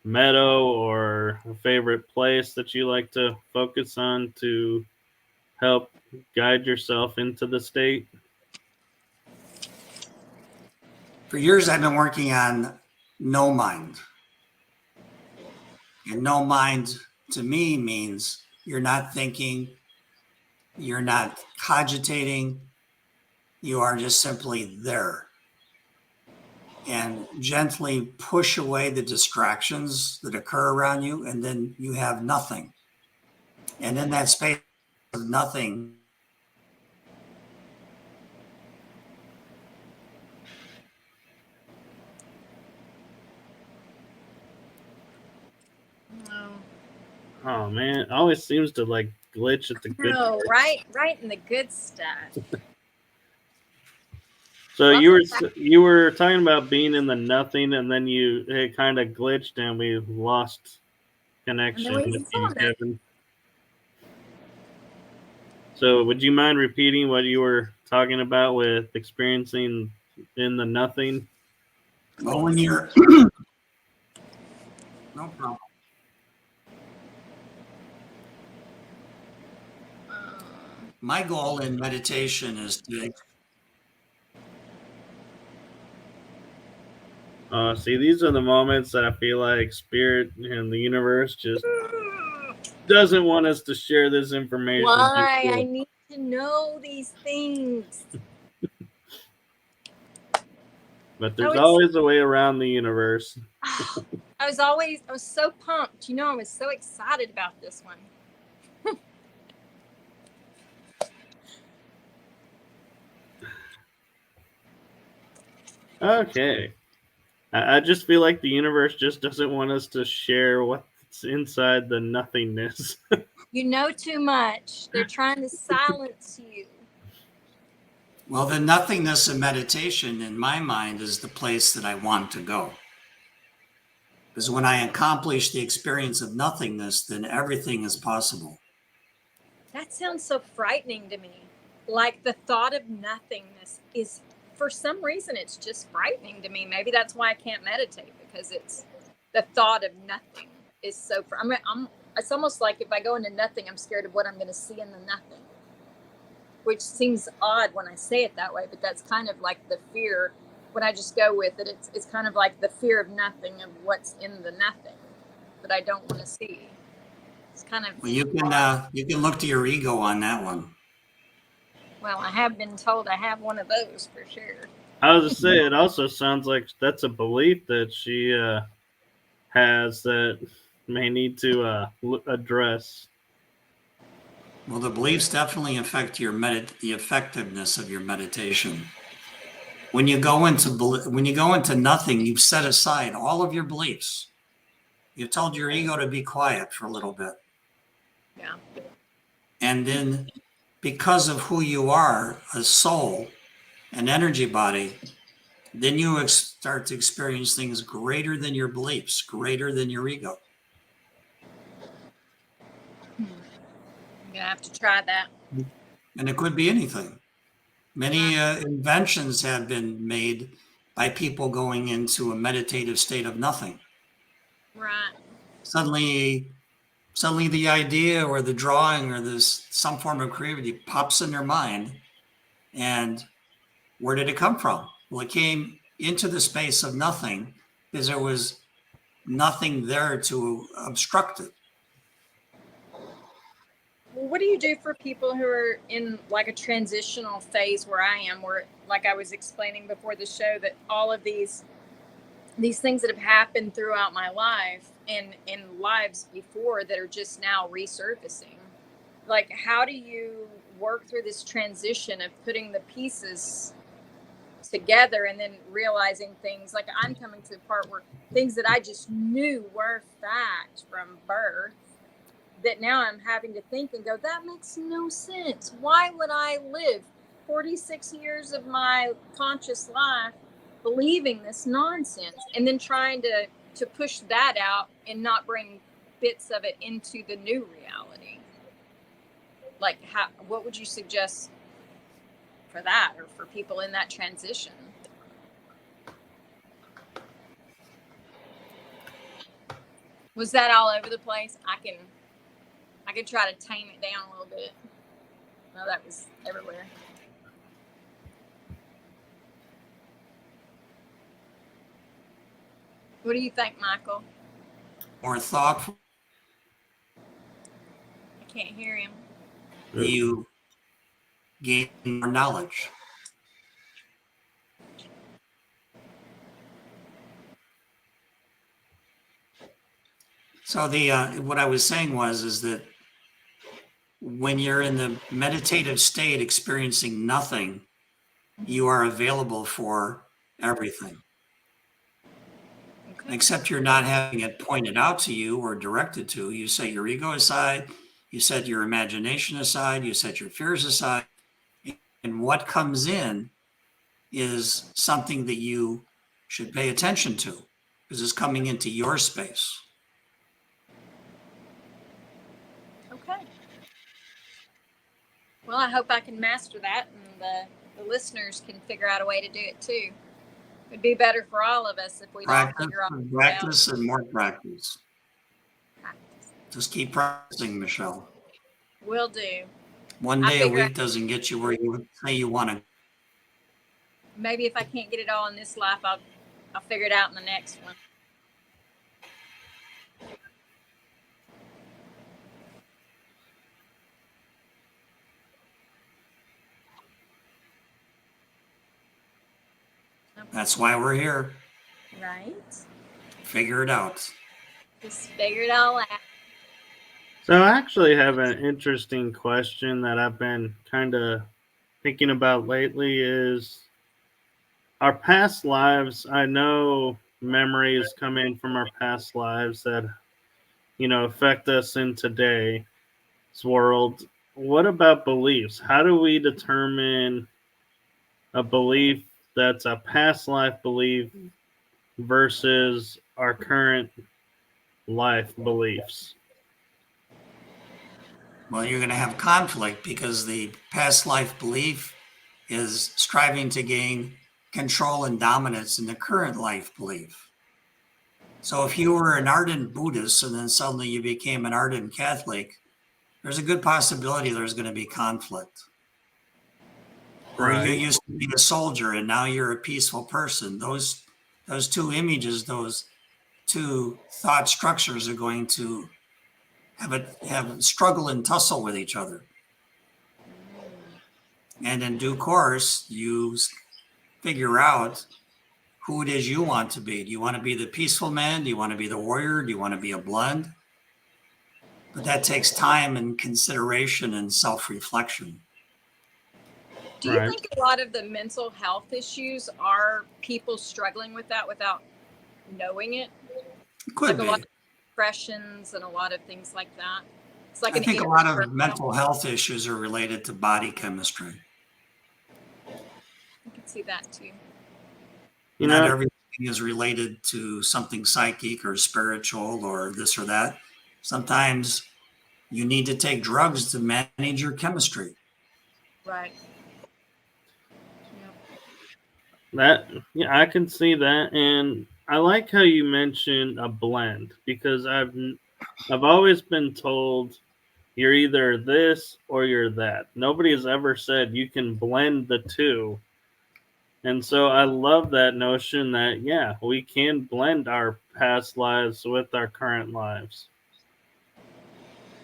A: meadow or a favorite place that you like to focus on to help guide yourself into the state?
B: For years, I've been working on no mind. And no mind to me means you're not thinking, you're not cogitating, you are just simply there. And gently push away the distractions that occur around you, and then you have nothing. And in that space of nothing,
A: Oh man, it always seems to like glitch at the good.
C: No, right in the good stuff.
A: So you were talking about being in the nothing, and then it kind of glitched, and we lost connection with you, Kevin. So would you mind repeating what you were talking about with experiencing in the nothing?
B: Well, when you're no problem. My goal in meditation is to
A: See, these are the moments that I feel like spirit and the universe just doesn't want us to share this information.
C: Why? I need to know these things.
A: But there's
C: it's-
A: always a way around the universe.
C: I was so pumped. You know, I was so excited about this one.
A: Okay. I just feel like the universe just doesn't want us to share what's inside the nothingness.
C: You know too much. They're trying to silence you.
B: Well, the nothingness of meditation, in my mind, is the place that I want to go. Because when I accomplish the experience of nothingness, then everything is possible.
C: That sounds so frightening to me. Like the thought of nothingness is, for some reason, it's just frightening to me. Maybe that's why I can't meditate, because it's the thought of nothing is so. It's almost like if I go into nothing, I'm scared of what I'm going to see in the nothing, which seems odd when I say it that way, but that's kind of like the fear. When I just go with it, it's kind of like the fear of nothing, of what's in the nothing that I don't want to see. It's kind of.
B: Well, you can look to your ego on that one.
C: Well, I have been told I have one of those for sure.
A: I was to say, it also sounds like that's a belief that she has that may need to address.
B: Well, the beliefs definitely affect the effectiveness of your meditation. When you go into nothing, you've set aside all of your beliefs. You've told your ego to be quiet for a little bit.
C: Yeah.
B: And then, because of who you are, a soul, an energy body, then you start to experience things greater than your beliefs, greater than your ego.
C: I'm gonna have to try that.
B: And it could be anything. Many inventions have been made by people going into a meditative state of nothing.
C: Right.
B: Suddenly the idea or the drawing or some form of creativity pops in their mind. And where did it come from? Well, it came into the space of nothing because there was nothing there to obstruct it.
C: Well, what do you do for people who are in like a transitional phase where I am, where, like I was explaining before the show, that all of these things that have happened throughout my life and in lives before that are just now resurfacing? Like, how do you work through this transition of putting the pieces together and then realizing things? Like, I'm coming to the part where things that I just knew were fact from birth, that now I'm having to think and go, that makes no sense. Why would I live 46 years of my conscious life believing this nonsense, and then trying to push that out and not bring bits of it into the new reality? Like, what would you suggest for that, or for people in that transition? Was that all over the place? I could try to tame it down a little bit. No, that was everywhere. What do you think, Michael?
B: More thoughtful.
C: I can't hear him.
B: You gain more knowledge. So what I was saying is that when you're in the meditative state experiencing nothing, you are available for everything.
C: Okay.
B: Except you're not having it pointed out to you or directed to. You set your ego aside, you set your imagination aside, you set your fears aside, and what comes in is something that you should pay attention to, because it's coming into your space.
C: Okay. Well, I hope I can master that, and the listeners can figure out a way to do it too. It'd be better for all of us if we don't figure out.
B: Practice and more practice. Just keep practicing, Michelle.
C: Will do.
B: One day a week doesn't get you where you say you want to.
C: Maybe if I can't get it all in this life, I'll I'll figure it out in the next one.
B: That's why we're here.
C: Right?
B: Figure it out.
C: Just figure it all out.
A: So I actually have an interesting question that I've been kind of thinking about lately is our past lives. I know memories come in from our past lives that, affect us in today's world. What about beliefs? How do we determine a belief that's a past life belief versus our current life beliefs?
B: Well, you're going to have conflict because the past life belief is striving to gain control and dominance in the current life belief. So if you were an ardent Buddhist and then suddenly you became an ardent Catholic, there's a good possibility there's going to be conflict. Or you
A: Right.
B: used to be a soldier and now you're a peaceful person. Those two images, those two thought structures are going to have struggle and tussle with each other. And in due course, you figure out who it is you want to be. Do you want to be the peaceful man? Do you want to be the warrior? Do you want to be a blend? But that takes time and consideration and self-reflection.
C: Do you
A: Right.
C: think a lot of the mental health issues are people struggling with that without knowing it?
B: Could
C: like
B: be.
C: a lot of depressions and a lot of things like that. It's like
B: I think a lot of
C: interpersonal-
B: mental health issues are related to body chemistry.
C: I can see that too.
B: Not everything is related to something psychic or spiritual or this or that. Sometimes you need to take drugs to manage your chemistry.
C: Right.
A: I can see that, and I like how you mentioned a blend because I've always been told you're either this or you're that. Nobody has ever said you can blend the two. And so I love that notion that, yeah, we can blend our past lives with our current lives.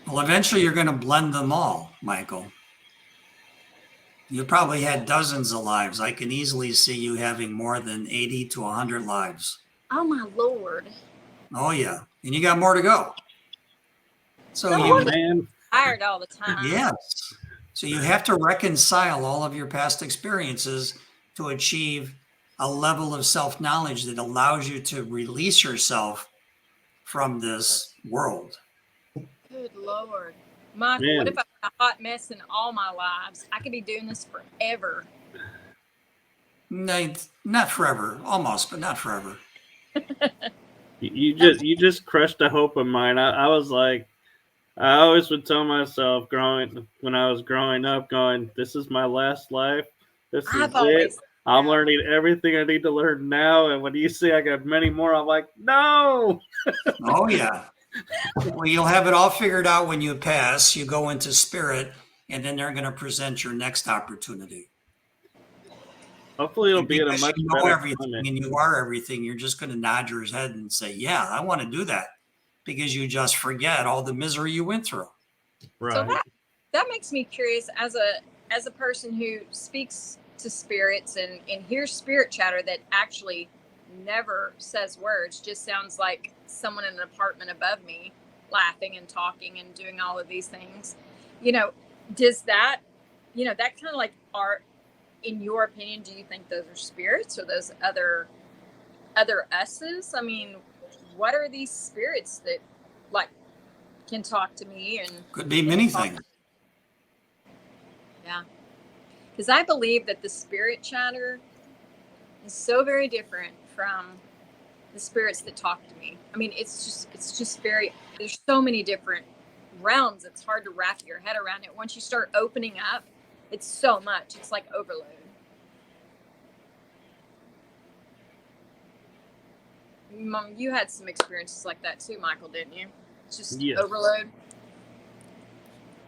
B: Well, eventually you're going to blend them all, Michael. You probably had dozens of lives. I can easily see you having more than 80 to 100 lives.
C: Oh my Lord.
B: Oh, yeah. And you got more to go. So
A: man.
C: Tired all the time.
B: Yes. So you have to reconcile all of your past experiences to achieve a level of self-knowledge that allows you to release yourself from this world.
C: Good Lord. Michael,
A: Man.
C: what if I'm a hot mess in all my lives? I could be doing this forever.
B: No, not forever. Almost, but not forever.
A: You just crushed a hope of mine. I was like, I always would tell myself when I was growing up, going, "This is my last life. This is
C: I've
A: it.
C: always
A: I'm learning everything I need to learn now." And when you say I got many more, I'm like, no.
B: Oh, yeah. Well, you'll have it all figured out when you pass. You go into spirit, and then they're going to present your next opportunity.
A: Hopefully, it'll
B: And
A: be at a
B: because
A: much
B: you know
A: better
B: everything
A: climate.
B: and you are everything, you're just going to nod your head and say, "Yeah, I want to do that," because you just forget all the misery you went through.
A: Right.
C: So that makes me curious as a person who speaks to spirits and hears spirit chatter that actually never says words, just sounds like someone in an apartment above me laughing and talking and doing all of these things. Does that, that kind of like art, in your opinion, do you think those are spirits or those other us's? I mean, what are these spirits that like can talk to me and
B: Could be many things.
C: Yeah. Because I believe that the spirit chatter is so very different from the spirits that talk to me. I mean, it's just very, there's so many different realms. It's hard to wrap your head around it. Once you start opening up, it's so much. It's like overload. Mom, you had some experiences like that too, Michael, didn't you? It's just
A: Yes.
C: overload.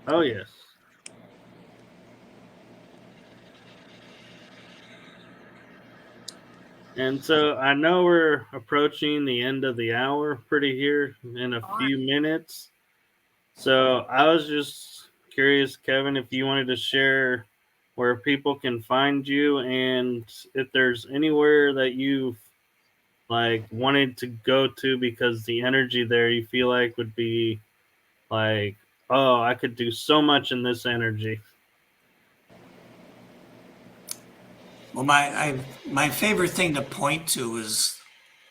A: Oh, yes. And so I know we're approaching the end of the hour pretty here in a
C: All right.
A: few minutes. So I was just curious, Kevin, if you wanted to share where people can find you and if there's anywhere that you've like wanted to go to because the energy there you feel like would be like, oh, I could do so much in this energy.
B: Well, my favorite thing to point to is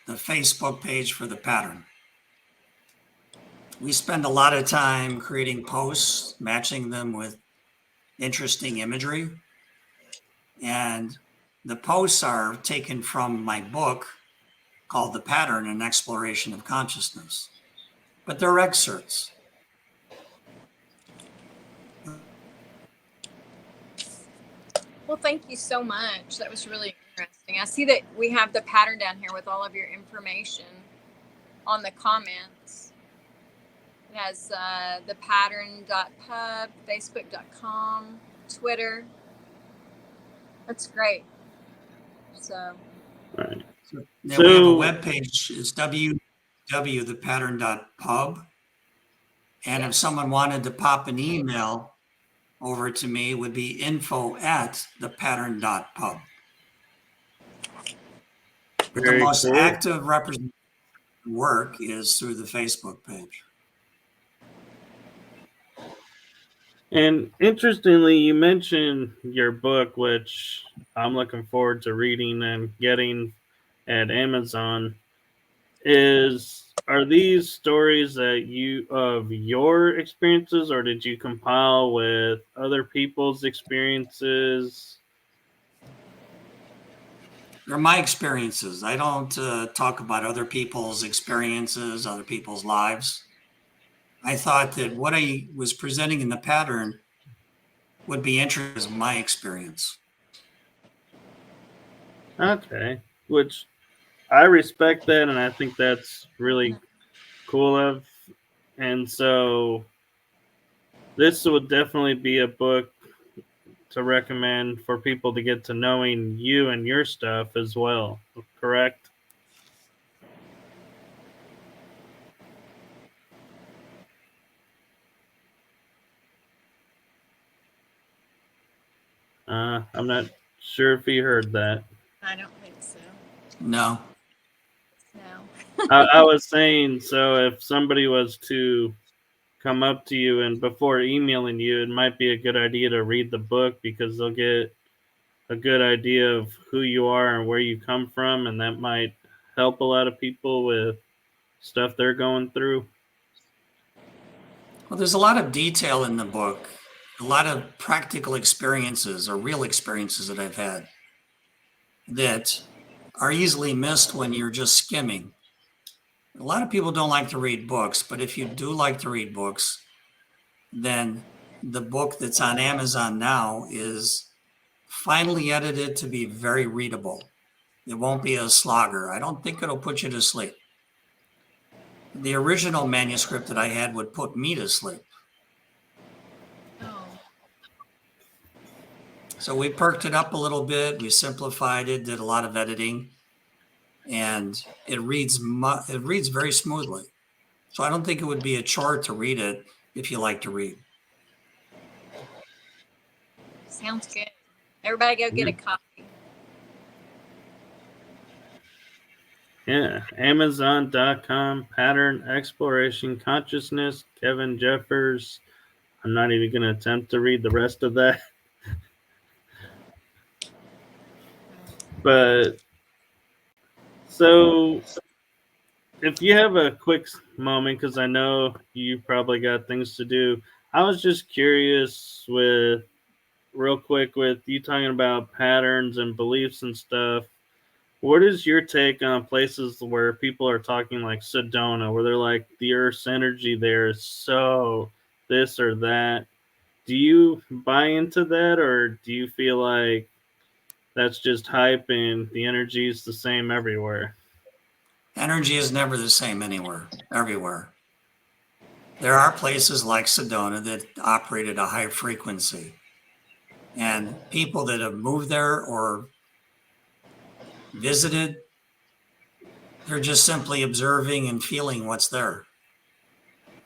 B: the Facebook page for the pattern. We spend a lot of time creating posts, matching them with interesting imagery. And the posts are taken from my book called The Pattern: An Exploration of Consciousness. But they're excerpts.
C: Well, thank you so much. That was really interesting. I see that we have the pattern down here with all of your information on the comments. It has the pattern.pub, facebook.com, Twitter. That's great. So,
A: Right.
B: Now we have a web page. It's www.thepattern.pub. And if someone wanted to pop an email over to me, it would be info@thepattern.pub. But the most active representation work is through the Facebook page.
A: And interestingly, you mentioned your book, which I'm looking forward to reading and getting at Amazon. Are these stories that you of your experiences, or did you compile with other people's experiences?
B: They're my experiences. I don't talk about other people's experiences, other people's lives. I thought that what I was presenting in the pattern would be interesting as my experience.
A: Okay, which I respect that, and I think that's really cool of. And so this would definitely be a book to recommend for people to get to knowing you and your stuff as well, correct? I'm not sure if you heard that.
C: I don't think so.
B: No.
C: No.
A: I was saying, so if somebody was to come up to you and before emailing you, it might be a good idea to read the book because they'll get a good idea of who you are and where you come from, and that might help a lot of people with stuff they're going through.
B: Well, there's a lot of detail in the book, a lot of practical experiences or real experiences that I've had that are easily missed when you're just skimming. A lot of people don't like to read books, but if you do like to read books, then the book that's on Amazon now is finally edited to be very readable. It won't be a slogger. I don't think it'll put you to sleep. The original manuscript that I had would put me to sleep.
C: Oh.
B: So we perked it up a little bit. We simplified it, did a lot of editing, and it reads very smoothly. So I don't think it would be a chore to read it if you like to read.
C: Sounds good. Everybody go get a copy.
A: Yeah, Amazon.com, Pattern Exploration Consciousness, Kevin Jeffers. I'm not even going to attempt to read the rest of that. But so if you have a quick moment, because I know you probably got things to do, I was just curious real quick with you talking about patterns and beliefs and stuff. What is your take on places where people are talking like Sedona, where they're like the Earth's energy there is so this or that? Do you buy into that, or do you feel like that's just hype and the energy is the same everywhere?
B: Energy is never the same everywhere. There are places like Sedona that operate at a high frequency. And people that have moved there or visited. They're just simply observing and feeling what's there.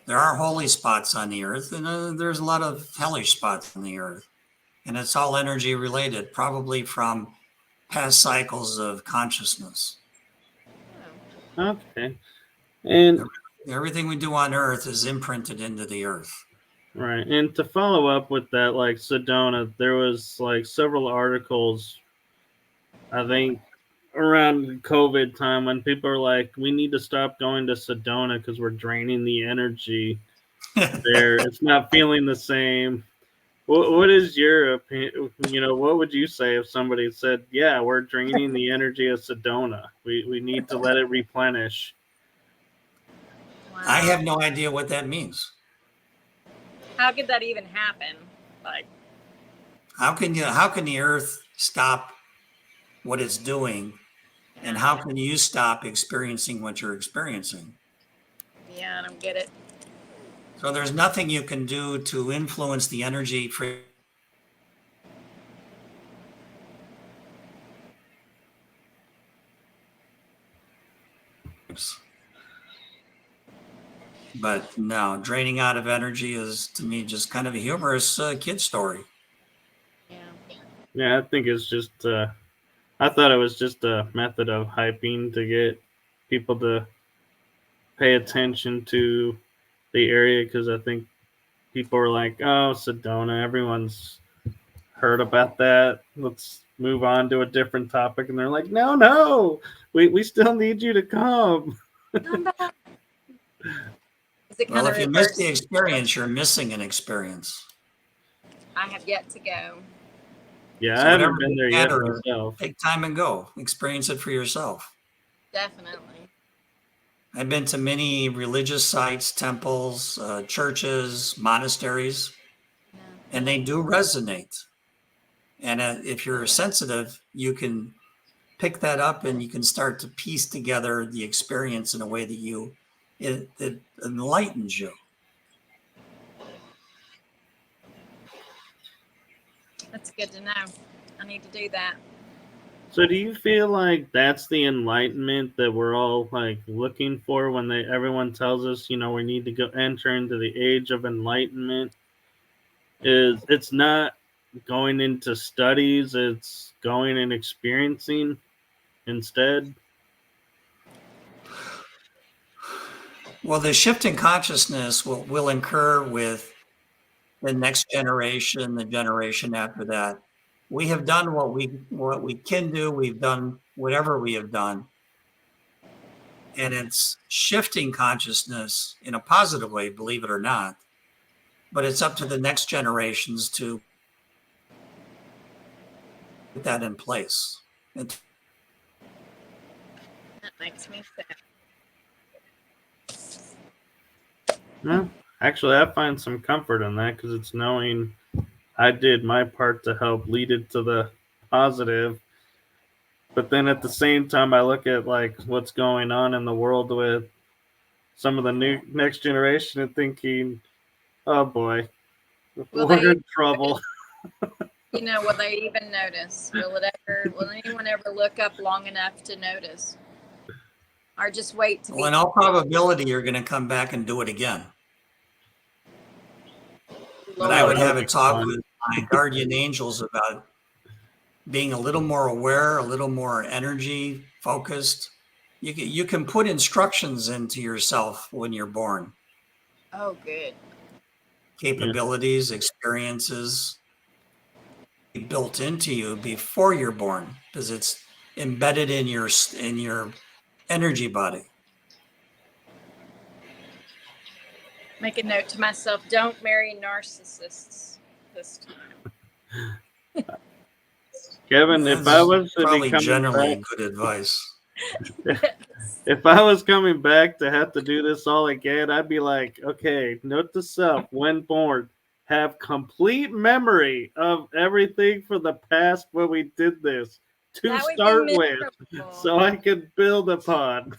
B: There are holy spots on the earth, and there's a lot of hellish spots on the earth. And it's all energy related, probably from past cycles of consciousness.
A: Okay. And
B: everything we do on earth is imprinted into the earth.
A: Right. And to follow up with that, like Sedona, there was like several articles, I think, around COVID time when people are like, we need to stop going to Sedona because we're draining the energy there. It's not feeling the same. What is your opinion? What would you say if somebody said, yeah, we're draining the energy of Sedona? We need to let it replenish.
C: Wow.
B: I have no idea what that means.
C: How could that even happen? Like,
B: how can the earth stop what it's doing? And how can you stop experiencing what you're experiencing?
C: Yeah, I don't get it.
B: So there's nothing you can do to influence the energy for. But no, draining out of energy is, to me, just kind of a humorous kid story.
A: Yeah, I think it's just, I thought it was just a method of hyping to get people to pay attention to the area, because I think people are like, oh, Sedona, everyone's heard about that. Let's move on to a different topic. And they're like, no, we still need you to come.
B: Well, if you miss the experience, you're missing an experience.
C: I have yet to go.
A: Yeah, so I haven't been there yet myself.
B: Take time and go. Experience it for yourself.
C: Definitely.
B: I've been to many religious sites, temples, churches, monasteries, and they do resonate. And if you're sensitive, you can pick that up and you can start to piece together the experience in a way that it enlightens you.
C: That's good to know. I need to do that.
A: So do you feel like that's the enlightenment that we're all like looking for when everyone tells us, we need to go enter into the age of enlightenment? It's not going into studies, it's going and experiencing instead?
B: Well, the shift in consciousness will occur with the next generation, the generation after that. We have done what we can do. We've done whatever we have done. And it's shifting consciousness in a positive way, believe it or not. But it's up to the next generations to put that in place.
C: That makes me sad.
A: No, actually, I find some comfort in that because it's knowing I did my part to help lead it to the positive. But then at the same time, I look at like what's going on in the world with some of the new next generation and thinking, oh boy, we're in trouble.
C: Will they even notice? Will anyone ever look up long enough to notice? Or just wait to
B: Well, in all probability, you're going to come back and do it again. But I would have a talk with my guardian angels about being a little more aware, a little more energy focused. You can put instructions into yourself when you're born.
C: Oh, good.
B: Capabilities, experiences built into you before you're born, because it's embedded in your energy body.
C: Make a note to myself: don't marry narcissists this time.
A: Kevin, if I was to
B: probably
A: become
B: generally good advice.
A: If I was coming back to have to do this all again, I'd be like, okay, note to self: when born, have complete memory of everything for the past when we did this to start with, so I could build upon.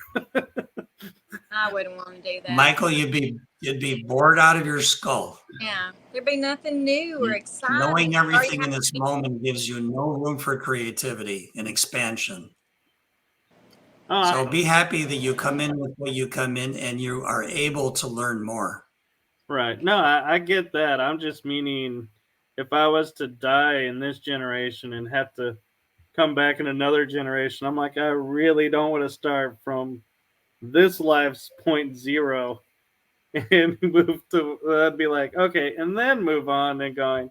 C: I wouldn't want to do that.
B: Michael, you'd be bored out of your skull.
C: Yeah, there'd be nothing new or exciting.
B: Knowing everything in this moment gives you no room for creativity and expansion.
A: Oh,
B: So be happy that you come in with what you come in and you are able to learn more.
A: right. No, I get that. I'm just meaning if I was to die in this generation and have to come back in another generation, I'm like, I really don't want to start from this life's point zero and move to, I'd be like, okay, and then move on and going,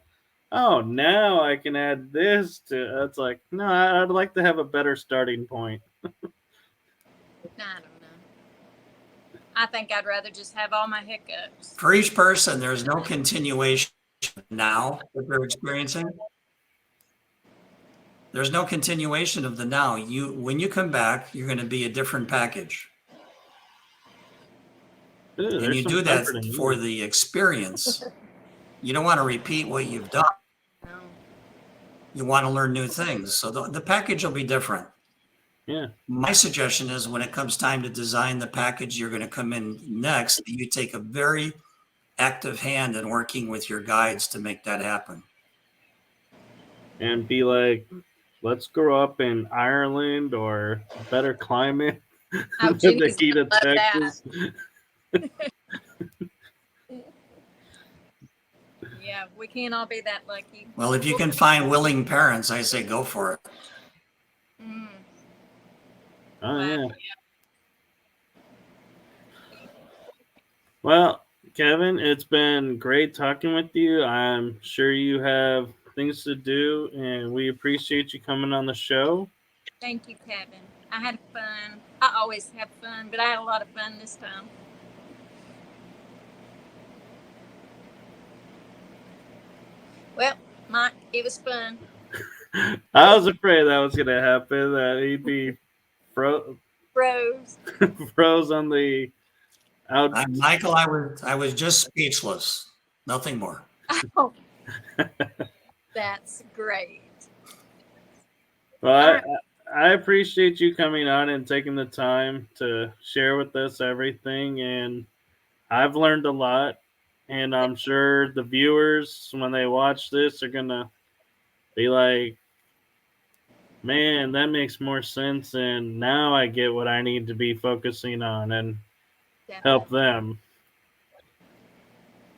A: oh, now I can add this to, it's like, no, I'd like to have a better starting point.
C: I don't know. I think I'd rather just have all my hiccups.
B: For each person, there's no continuation now that they're experiencing. There's no continuation of the now. When you come back, you're going to be a different package.
A: Ooh,
B: And
A: there's
B: you
A: some
B: do that
A: comfort in
B: for
A: you.
B: the experience. You don't want to repeat what you've done.
C: No.
B: You want to learn new things. So the package will be different.
A: Yeah.
B: My suggestion is when it comes time to design the package you're going to come in next, that you take a very active hand in working with your guides to make that happen.
A: And be like, let's grow up in Ireland or better climate
C: Oh,
A: than the
C: Jenny's
A: heat
C: gonna
A: of
C: love that.
A: Texas.
C: Yeah, we can't all be that lucky.
B: Well, if you can find willing parents, I say go for it.
C: Mm,
A: Oh,
C: wow.
A: yeah. Well, Kevin, it's been great talking with you. I'm sure you have things to do, and we appreciate you coming on the show.
C: Thank you, Kevin. I had fun. I always have fun, but I had a lot of fun this time. Well, Mike, it was fun.
A: I was afraid that was going to happen, that he'd be
C: Bros.
A: froze on the out.
B: Michael, I was just speechless. Nothing more.
C: Oh, that's great.
A: Well, I appreciate you coming on and taking the time to share with us everything, and I've learned a lot, and I'm sure the viewers, when they watch this, are gonna be like, man, that makes more sense, and now I get what I need to be focusing on and help
C: Definitely.
A: them.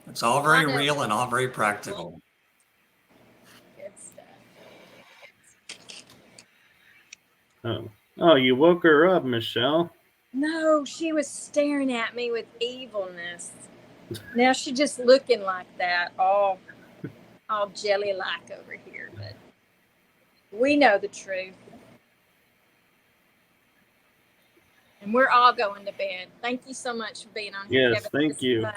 B: It's all very
C: I know.
B: real and all very practical.
C: Good stuff.
A: Oh, you woke her up, Michelle.
C: No, she was staring at me with evilness. Now she's just looking like that, all jelly-like over here. But we know the truth, and we're all going to bed. Thank you so much for being on here,
A: Yes,
C: Kevin.
A: thank
C: This was
A: you.
C: fun.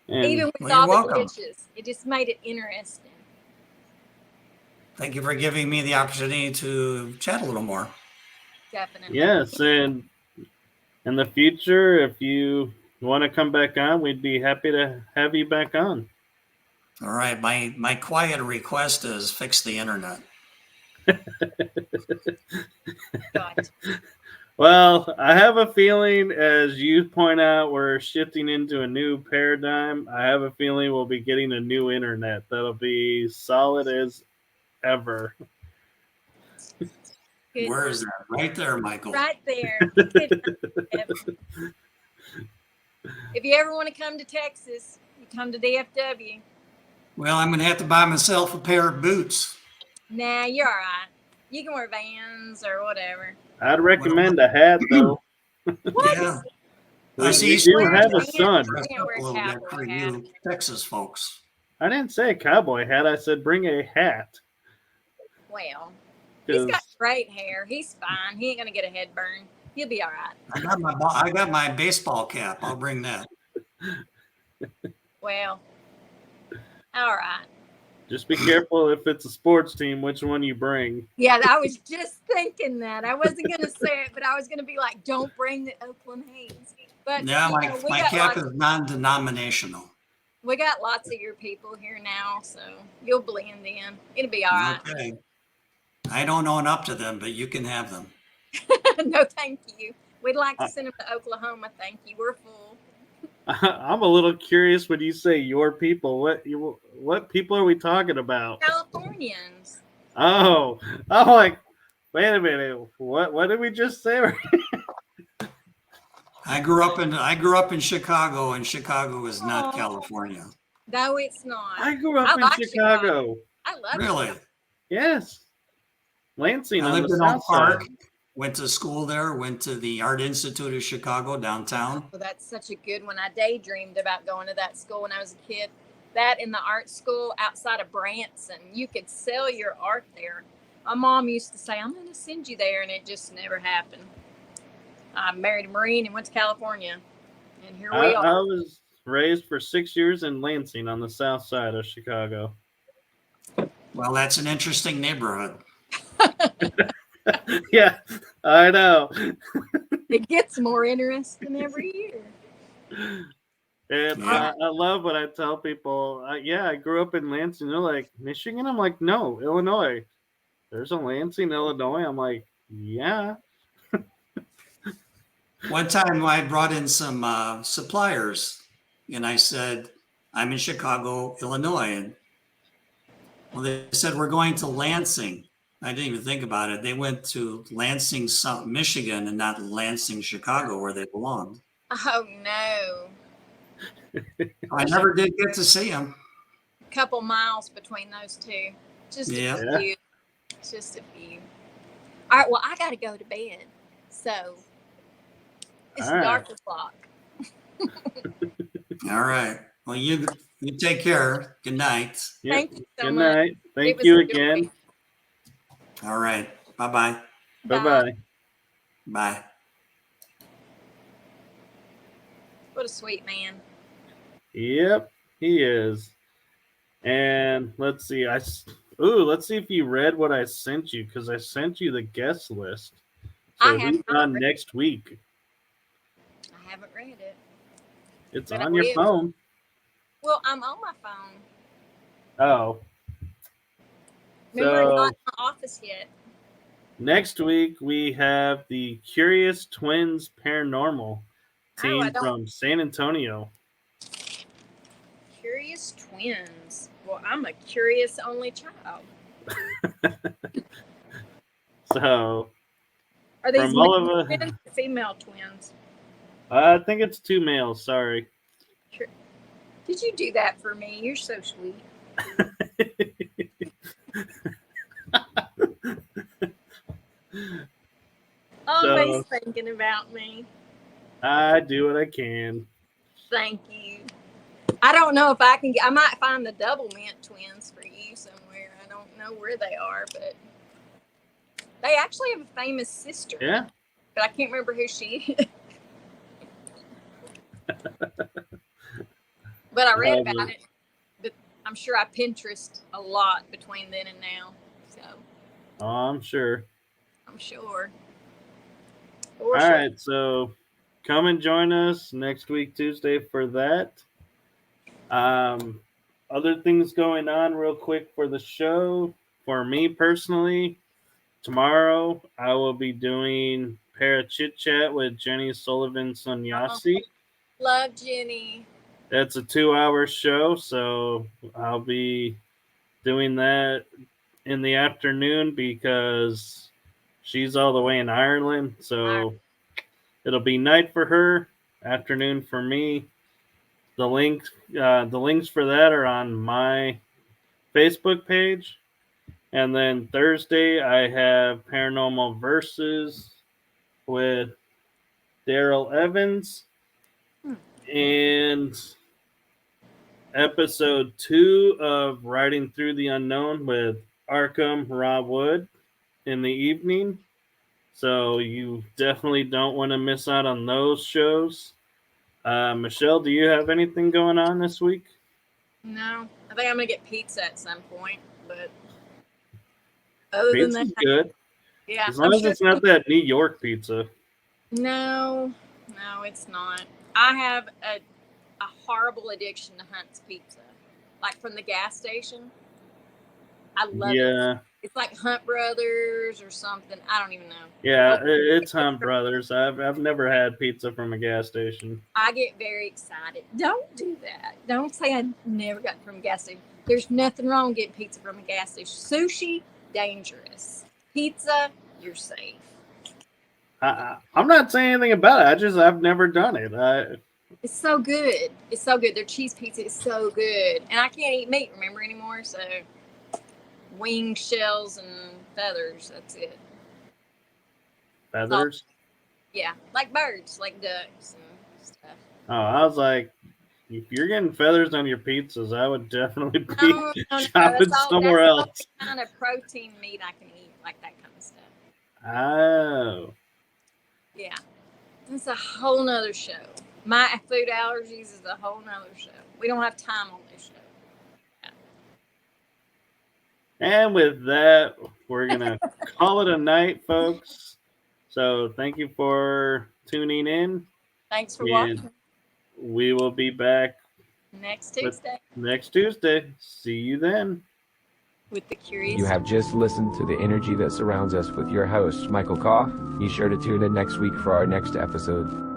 A: And
C: Even with
B: Well, you're
C: all the
B: welcome.
C: glitches, it just made it interesting.
B: Thank you for giving me the opportunity to chat a little more.
C: Definitely.
A: yes, and in the future, if you want to come back on, we'd be happy to have you back on.
B: All right. My quiet request is fix the internet.
C: God.
A: Well, I have a feeling, as you point out, we're shifting into a new paradigm. I have a feeling we'll be getting a new internet that'll be solid as ever.
C: Good.
B: Where is that? Right there, Michael.
C: Right there. Good. If you ever want to come to Texas, you come to DFW.
B: Well, I'm going to have to buy myself a pair of boots.
C: Nah, you're all right. You can wear Vans or whatever.
A: I'd recommend a hat, though.
C: What?
B: Yeah.
A: We
B: I see you
A: do
C: Wear
A: have a
C: Vans.
A: sun.
B: dressed
C: can't
B: up
C: wear
B: a little bit
C: cowboy
B: for
C: hat.
B: you Texas folks.
A: I didn't say a cowboy hat. I said bring a hat.
C: Well, he's
A: 'Cause
C: got great hair. He's fine. He ain't gonna get a head burn. He'll be all right.
B: I got my baseball cap. I'll bring that.
C: Well, all right.
A: just be careful if it's a sports team, which one you bring.
C: Yeah, I was just thinking that. I wasn't gonna say it, but I was gonna be like, "Don't bring the Oakland A's." But
B: Yeah,
C: you know,
B: my cap is non-denominational.
C: we got lots of your people here now, so you'll blend in. It'll be all right.
B: Okay. I don't own up to them, but you can have them.
C: No, thank you. We'd like to send them to Oklahoma. Thank you. We're full.
A: I'm a little curious when you say your people. What people are we talking about?
C: Californians.
A: Oh, I'm like, Wait a minute. What did we just say?
B: I grew up in Chicago, and Chicago is not
C: Oh.
B: California.
C: No, it's not.
A: I grew up
C: I
A: in
C: like
A: Chicago.
C: I love
B: Really?
C: Chicago.
A: Yes. Lansing
B: I
A: on the
B: lived in Oak
A: south
B: Park,
A: side.
B: went to school there, went to the Art Institute of Chicago downtown.
C: Well, that's such a good one. I daydreamed about going to that school when I was a kid. That in the art school outside of Branson, you could sell your art there. My mom used to say, "I'm going to send you there," and it just never happened. I married a Marine and went to California, and here we
A: I
C: are.
A: was raised for 6 years in Lansing on the south side of Chicago.
B: Well, that's an interesting neighborhood.
A: Yeah, I know.
C: It gets more interesting every year.
A: And
B: Yeah.
A: I love when I tell people, yeah, I grew up in Lansing. They're like, Michigan? I'm like, no, Illinois. There's a Lansing, Illinois. I'm like, yeah.
B: One time I brought in some suppliers, and I said, I'm in Chicago, Illinois. And well, they said, we're going to Lansing. I didn't even think about it. They went to Lansing, Michigan, and not Lansing, Chicago, where they belonged.
C: Oh no.
B: I never did get to see them.
C: A couple miles between those two. Just
B: Yeah.
C: a few. Just a few. All right, well, I got to go to bed. So it's
A: All right.
C: dark o'clock.
B: All right. Well, you take care. Good night.
A: Yep.
C: Thank you so
A: Good
C: much.
A: night.
C: It
A: Thank
C: was
A: you
C: a joy.
A: again.
B: All right. Bye-bye.
A: Bye-bye.
B: Bye.
C: What a sweet man.
A: Yep, he is. And let's see. Let's see if you read what I sent you, because I sent you the guest list.
C: I
A: So
C: have
A: who's
C: not
A: on
C: read-
A: next week?
C: I haven't read it.
A: It's
C: But I
A: on your
C: will.
A: phone.
C: Well, I'm on my phone.
A: Oh.
C: Remember, I'm
A: So
C: not in the office yet.
A: next week we have the Curious Twins Paranormal team
C: I don't-
A: from San Antonio.
C: Curious twins. Well, I'm a curious only child.
A: So
C: Are these
A: From all
C: male
A: of
C: twins or female twins?
A: I think it's 2 males. Sorry.
C: Did you do that for me? You're so sweet. Always thinking about me.
A: I do what I can.
C: Thank you. I don't know if I can get, I might find the double mint twins for you somewhere. I don't know where they are, but they actually have a famous sister.
A: Yeah.
C: But I can't remember who she is. But I read about
A: Lovely.
C: it. But I'm sure I Pinterest a lot between then and now. So
A: Oh, I'm sure.
C: I'm sure.
A: All right, so come and join us next week, Tuesday, for that. Other things going on real quick for the show. For me personally, tomorrow I will be doing Para Chit Chat with Jenny Sullivan Sanyasi.
C: Love Jenny.
A: That's a 2-hour show, so I'll be doing that in the afternoon because she's all the way in Ireland. So it'll be night for her, afternoon for me. The links for that are on my Facebook page. And then Thursday I have Paranormal Versus with Daryl Evans. And episode 2 of Riding Through the Unknown with Arkham Rob Wood in the evening. So you definitely don't want to miss out on those shows. Michelle, do you have anything going on this week?
C: No, I think I'm gonna get pizza at some point, but other than
A: Pizza's
C: that,
A: good.
C: yeah.
A: As long as it's not that New York pizza.
C: No, it's not. I have a horrible addiction to Hunt's Pizza, like from the gas station. I love it.
A: Yeah.
C: It's like Hunt Brothers or something. I don't even know.
A: Yeah, it's Hunt Brothers. I've never had pizza from a gas station.
C: I get very excited. Don't do that. Don't say I never got it from a gas station. There's nothing wrong getting pizza from a gas station. Sushi, dangerous. Pizza, you're safe.
A: I'm not saying anything about it. I've never done it.
C: It's so good. It's so good. Their cheese pizza is so good. And I can't eat meat, remember, anymore. So wings, shells, and feathers. That's it.
A: Feathers?
C: Yeah, like birds, like ducks and stuff.
A: Oh, I was like, if you're getting feathers on your pizzas, I would definitely be
C: No,
A: shopping somewhere
C: that's
A: else.
C: the only kind of protein meat I can eat, like that kind of stuff.
A: Oh.
C: Yeah. It's a whole nother show. My food allergies is a whole nother show. We don't have time on this show. Yeah.
A: And with that, we're going to call it a night, folks. So thank you for tuning in.
C: Thanks for
A: And
C: watching.
A: we will be back
C: Next Tuesday
A: next Tuesday. See you then.
C: with the Curious.
D: You have just listened to the energy that surrounds us with your host, Michael Koff. Be sure to tune in next week for our next episode.